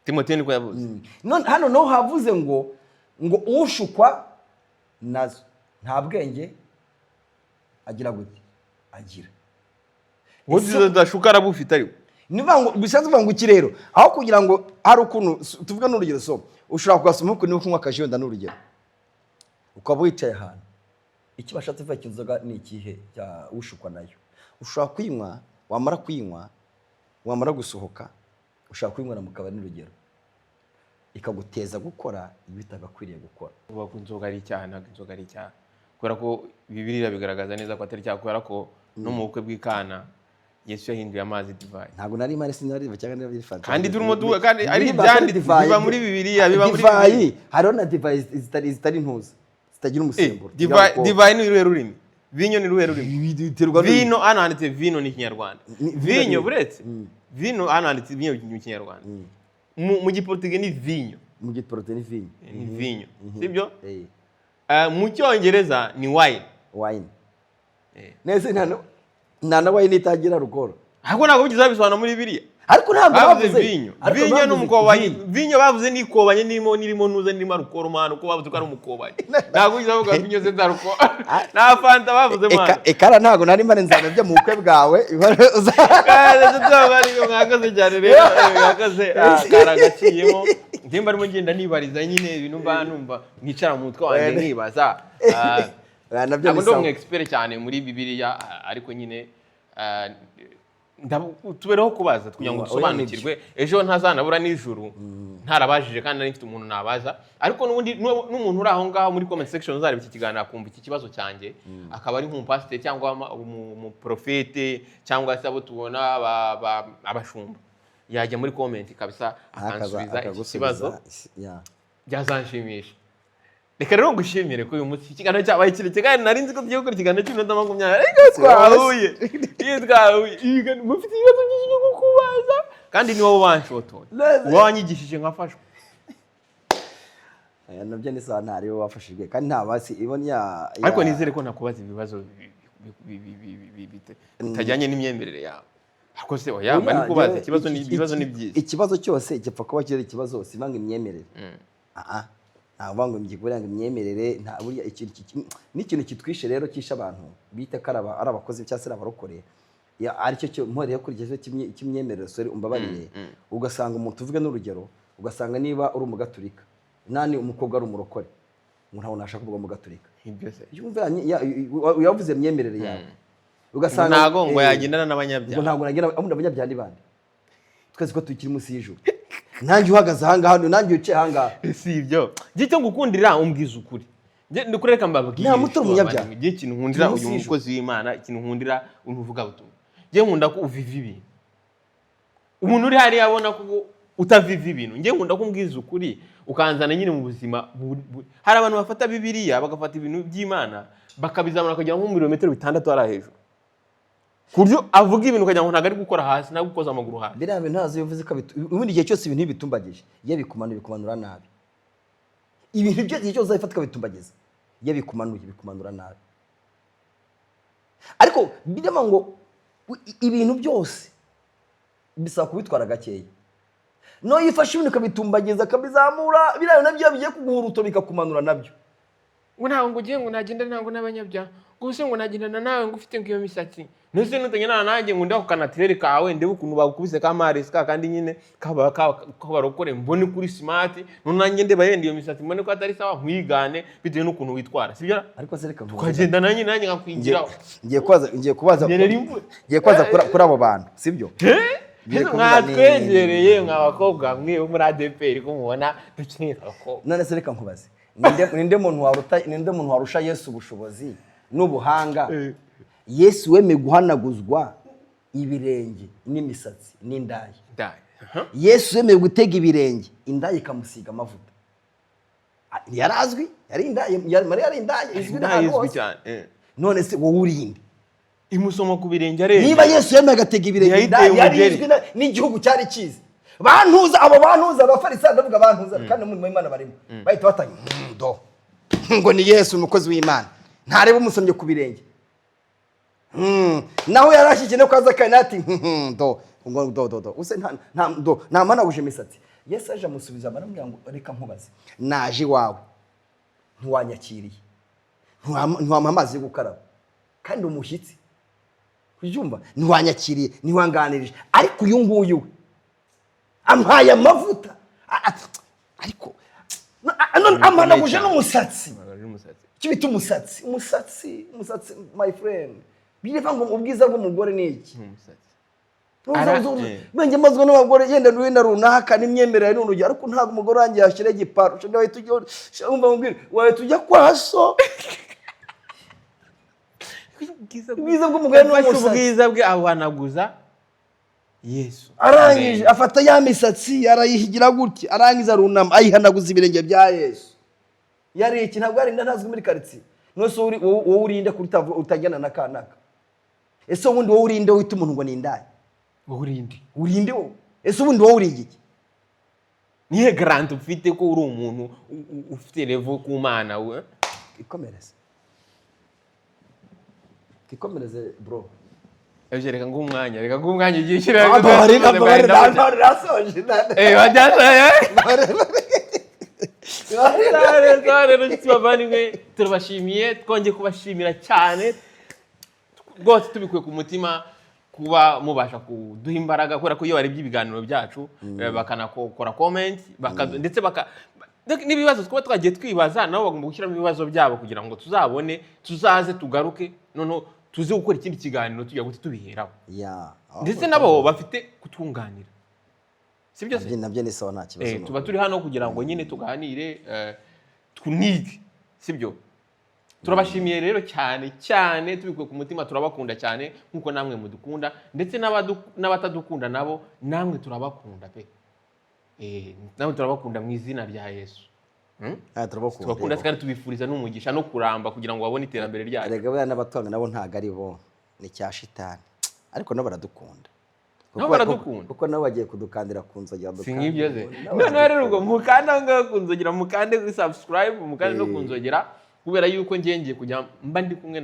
Timoteyo niko yavuze. None hano no havuze ngo ushukwa nazo nta bwenge agira gute, agira. Wowe udashuka arabufite ariko niba ngo bishatse kuvuga ngo iki rero, aho kugira ngo hari ukuntu tuvuga n'urugero, so ushobora kugasoma uko niba kunywa akajenda n'urugero, ukaba wicaye ahantu, iki bashatse kuvuga inzoga ni ikihe cya ushukwa nayo. Ushobora kuyinywa, wamara kuyinywa, wamara gusohoka, ushobora kuyinywera mu kabari n'urugero, ikaguteza gukora ibitagakwiriye gukora. uvuga ko inzoga ari icyaha, ntabwo inzoga ari icyaha, kubera ko Bibiliya bigaragaza neza ko atari icyaha, kubera ko no mu bukwe bw'Ikana Yesu yahinduye amazi divayi. Ntabwo nari imari sinari cyangwa nari bifata, kandi turimo kandi ari ibyanditse biba muri Bibiliya, biba muri divayi. Hariho na divayi zitari ntuza, zitagira umusemburo. Divayi ni uruhe rurimi? Vinyo ni uruhe rurimi? Vino hano handitse vino ni Ikinyarwanda. Vinyo buretse vino hano handitse vinyo mu Kinyarwanda. Mu Giportugale ni vinyo. Mu Giportugale ni vinyo. Ni vinyo, sibyo? Mu Cyongereza ni wine. Wine. Nese nta wine itagira rukoro. Ahubwo ntabwo bigize bisobanura muri Bibiliya. Ariko ntabwo bavuze vinyo. Vinyo n'umukobanye. Vinyo bavuze ni ikobanye nirimo nuze nirimo rukoro mano, ko bavuze ko ari umukobanye. Ntabwo bigize bavuga vinyo ze ndarukoro. Na fanta bavuze mano. Ekara ntabwo nari mare nzana byo mu bukwe bwawe. Kaze tuzabari mwagaze cyane rero, mwagaze karagaciyemo. Ndimba arimo ngenda nibariza nyine ibintu mba numva nicara mu mutwe wanjye nkibaza. Nabyo bisaba. Ntabwo expert cyane muri Bibiliya, ariko nyine tubereho kubaza kugira ngo dusobanukirwe. Ejo ntazanabura n'ijuru ntarabajije kandi nari mfite umuntu nabaza, ariko n'umuntu uri aho ngaho muri comment section uzareba iki kiganiro akumva iki kibazo cyanjye, akaba ari nk'umupasiteri cyangwa umuprofete cyangwa se abo tubona abashumba, yajya muri comment kabisa akansubiza iki kibazo, byazanshimisha. Reka rero ngushimire ko uyu munsi ikiganiro cyabaye kirekire, kandi nari nzi ko tugiye gukora ikiganiro cy'iminota 20. Ariko twahuye mufite ibibazo byinshi byo kukubaza, kandi ni wowe wanshotoye, wanyigishije nkafashwa. Nabyo ni sawa, ntari wowe wafashijwe kandi nta basi ibonye. Ariko nizere ko nakubaza ibibazo bitajyanye n'imyemerere yawe. Ariko se oya mba ni kubaza ibibazo ni byiza. Ikibazo cyose gipfa kuba kiri ikibazo, sivanga imyemerere. Ntabwo ngo mbyiguranga imyemerere, nta burya n'ikintu kitwishe rero kisha abantu bita karaba ari abakozi cyangwa se abarokore, aricyo cyo mpore yakurikije cy'imyemerere. Sore umbabarire, ugasanga umuntu uvuga n'urugero, ugasanga niba uri umugaturika nani umukobwa ari umurokore, umuntu ntabwo nashaka kuvuga umugaturika, yumva yavuze imyemerere yawe, ugasanga ntago ngo yagendana n'abanyabyaha. Ntabwo nagira abanyabyaha ni bande, twese ko tukiri munsi y'ijuru. Nanjye uhagaze ahangaha, nanjye uciye ahangaha, si ibyo gicyo ngukundira umbwiza ukuri. Ndikureka mbabwiye nta muto umunyabyaha. Igihe kintu nkundira uyu mukozi w'Imana, ikintu nkundira uvuga butumwa, ngiye nkunda ko uviva ibintu. umuntu uri hariya abona ko utaviva ibintu. Ngiye nkunda kumbwiza ukuri ukanzana nyine mu buzima. Hari abantu bafata Bibiliya bagafata ibintu by'Imana bakabizamura kugira ngo mu birometero 6 ara hejuru. Kuryo avuga ibintu kugira ngo ntago ari gukora hasi ntago gukoza amaguru hasi. Biriya bintu ntazi bivuze ko ubundi igihe cyose ibintu bitumbagije iyo bikumanura nabi. Ibintu byose igihe cyose uzabifatika bitumbagiza iyo bikumanura nabi. Ariko birema ngo ibintu byose bisaba kubitwara gakeya. No yifashe ibintu kabitumbagiza kabizamura biriya nabyo bigiye kuguhuruto bikakumanura nabyo. Ngo ntago ngugiye ngo nagenda ntago n'abanyabya. Guse ngo nagendana nawe ngo ufite ngiyo misatsi. Nose nutanyana nanjye ngo ndako kanatirere kawe ndebe ukuntu bagukubise ka Maris ka kandi nyine kaba barokore mbone kuri smart nonanjye ndeba yende iyo misatsi mbone ko atari sawa nkwigane bitewe n'ukuntu witwara. Sibyo? Ariko sereka tukagenda nanjye ngakwingira. Ngiye kubaza kuri abo bantu, sibyo? Mwatwegereye mw'abakobwa mwe muri ADPR ko mubona dukinira ko. None sereka nkubaze. Ninde muntu warusha Yesu ubushobozi n'ubuhanga? Yesu weme guhanaguzwa ibirenge n'imisatsi n'indayi. Yesu weme gutega ibirenge indayi ikamusiga amavuta. Yarazwi yari indayi, Mariya yari indayi izwi cyane. None se wowe urinde imusoma ku birenge areba. Niba Yesu weme agatega ibirenge indayi yari izwi n'igihugu cyari kizi. Bantuza abafarisayo ndavuga bantuza kandi mu Imana barimo. Bahita batanye ngo ni Yesu umukozi w'Imana. Ntareba umusomye ku birenge. Naho yarashyikiye no kwaza kanati do use nta managuje imisatsi. Yesu aje amusubiza aramubwira ngo reka nkubaze, naje iwawe ntiwanyakiriye ntiwampa amazi yo gukaraba kandi umushyitsi ubyumva ntiwanyakiriye ntiwanganirije, ariko uyu nguyu we ampaye amavuta ariko amanaguje n'umusatsi. Kibita umusatsi my friend. Bireva ngo ubwiza bw'umugore ni iki? Benge mazwe n'abagore yenda n'uwenda runaka n'imyemerere n'urugero, ariko ntabwo umugore wanjye yashire giparo cyangwa wawe tujya kwa so. Ubwiza bw'umugore n'umusatsi. Ubwiza bwe abanaguza Yesu. Arangije afata ya misatsi arayihigira gutya, arangiza runama ayihanaguza ibirenge bya Yesu. Yari iki ntabwo ari ntazwi muri quartier. Nose wowe urinde kuri utajyana na kanaka. Ese ubundi wowe urinde wita umuntu ngo ni indayi? Wowe urinde wowe. Ese ubundi wowe urige iki? Nihe grant ufite ko uri umuntu ufite level ku Mana we? Ikomereze bro. Reka ngumwanya igihe kirere. Rasoje. Turabashimiye twongeye kubashimira cyane rwose tubikuye ku mutima kuba mubasha kuduha imbaraga kubera ko iyo barebye ibiganiro byacu bakanakora comment ndetse n'ibibazo twaba twagiye twibaza nabo bagomba gushyiramo ibibazo byabo kugira ngo tuzabone tuzaze tugaruke noneho tuzi gukora ikindi kiganiro tujya gute tubiheraho. Ndetse nabo bafite kutunganira. Sibyo se? Nabyo ni sawa nta kibazo. Tuba turi hano kugira ngo nyine tuganire tunige. Sibyo? Turabashimiye rero cyane tubikuye ku mutima, turabakunda cyane nkuko namwe mudukunda, ndetse n'abatadukunda nabo namwe turabakunda pe. Namwe turabakunda mu izina rya Yesu. Turabakunda kandi tubifuriza n'umugisha no kuramba kugira ngo babone iterambere ryacu. Erega bana n'abatwanga nabo ntago ari bo, ni cya shitani. Ariko nabo baradukunda. Kuko nabo bagiye kudukandira ku nzogera dukanda. Singibyo ze. None rero ubwo mukanda ngo kunzogera mukande kuri subscribe mukande no kunzogera kubera yuko ngiye kujya mba ndi kumwe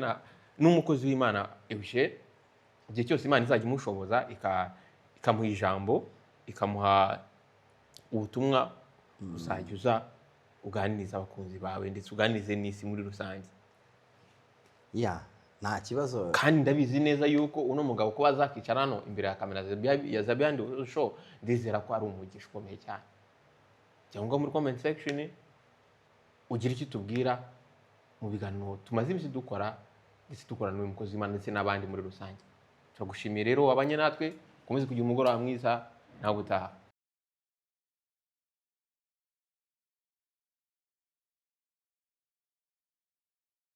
n'umukozi w'Imana Eugene. Igihe cyose Imana izajya imushoboza ikamuha ijambo, ikamuha ubutumwa uzajya uganiriza abakunzi bawe ndetse uganirize n'isi muri rusange. Nta kibazo. Kandi ndabizi neza yuko uno mugabo ko bazakicara hano imbere ya kamera ya Zabiyandi show ndizera ko ari umugisha ukomeye cyane. Cyangwa muri comment section ugira icyo tubwira mu biganiro tumaze imisi dukora ndetse dukorana n'umukozi w'Imana ndetse n'abandi muri rusange. Turagushimiye rero wabanye natwe, komeze kugira umugoroba mwiza, nta gutaha.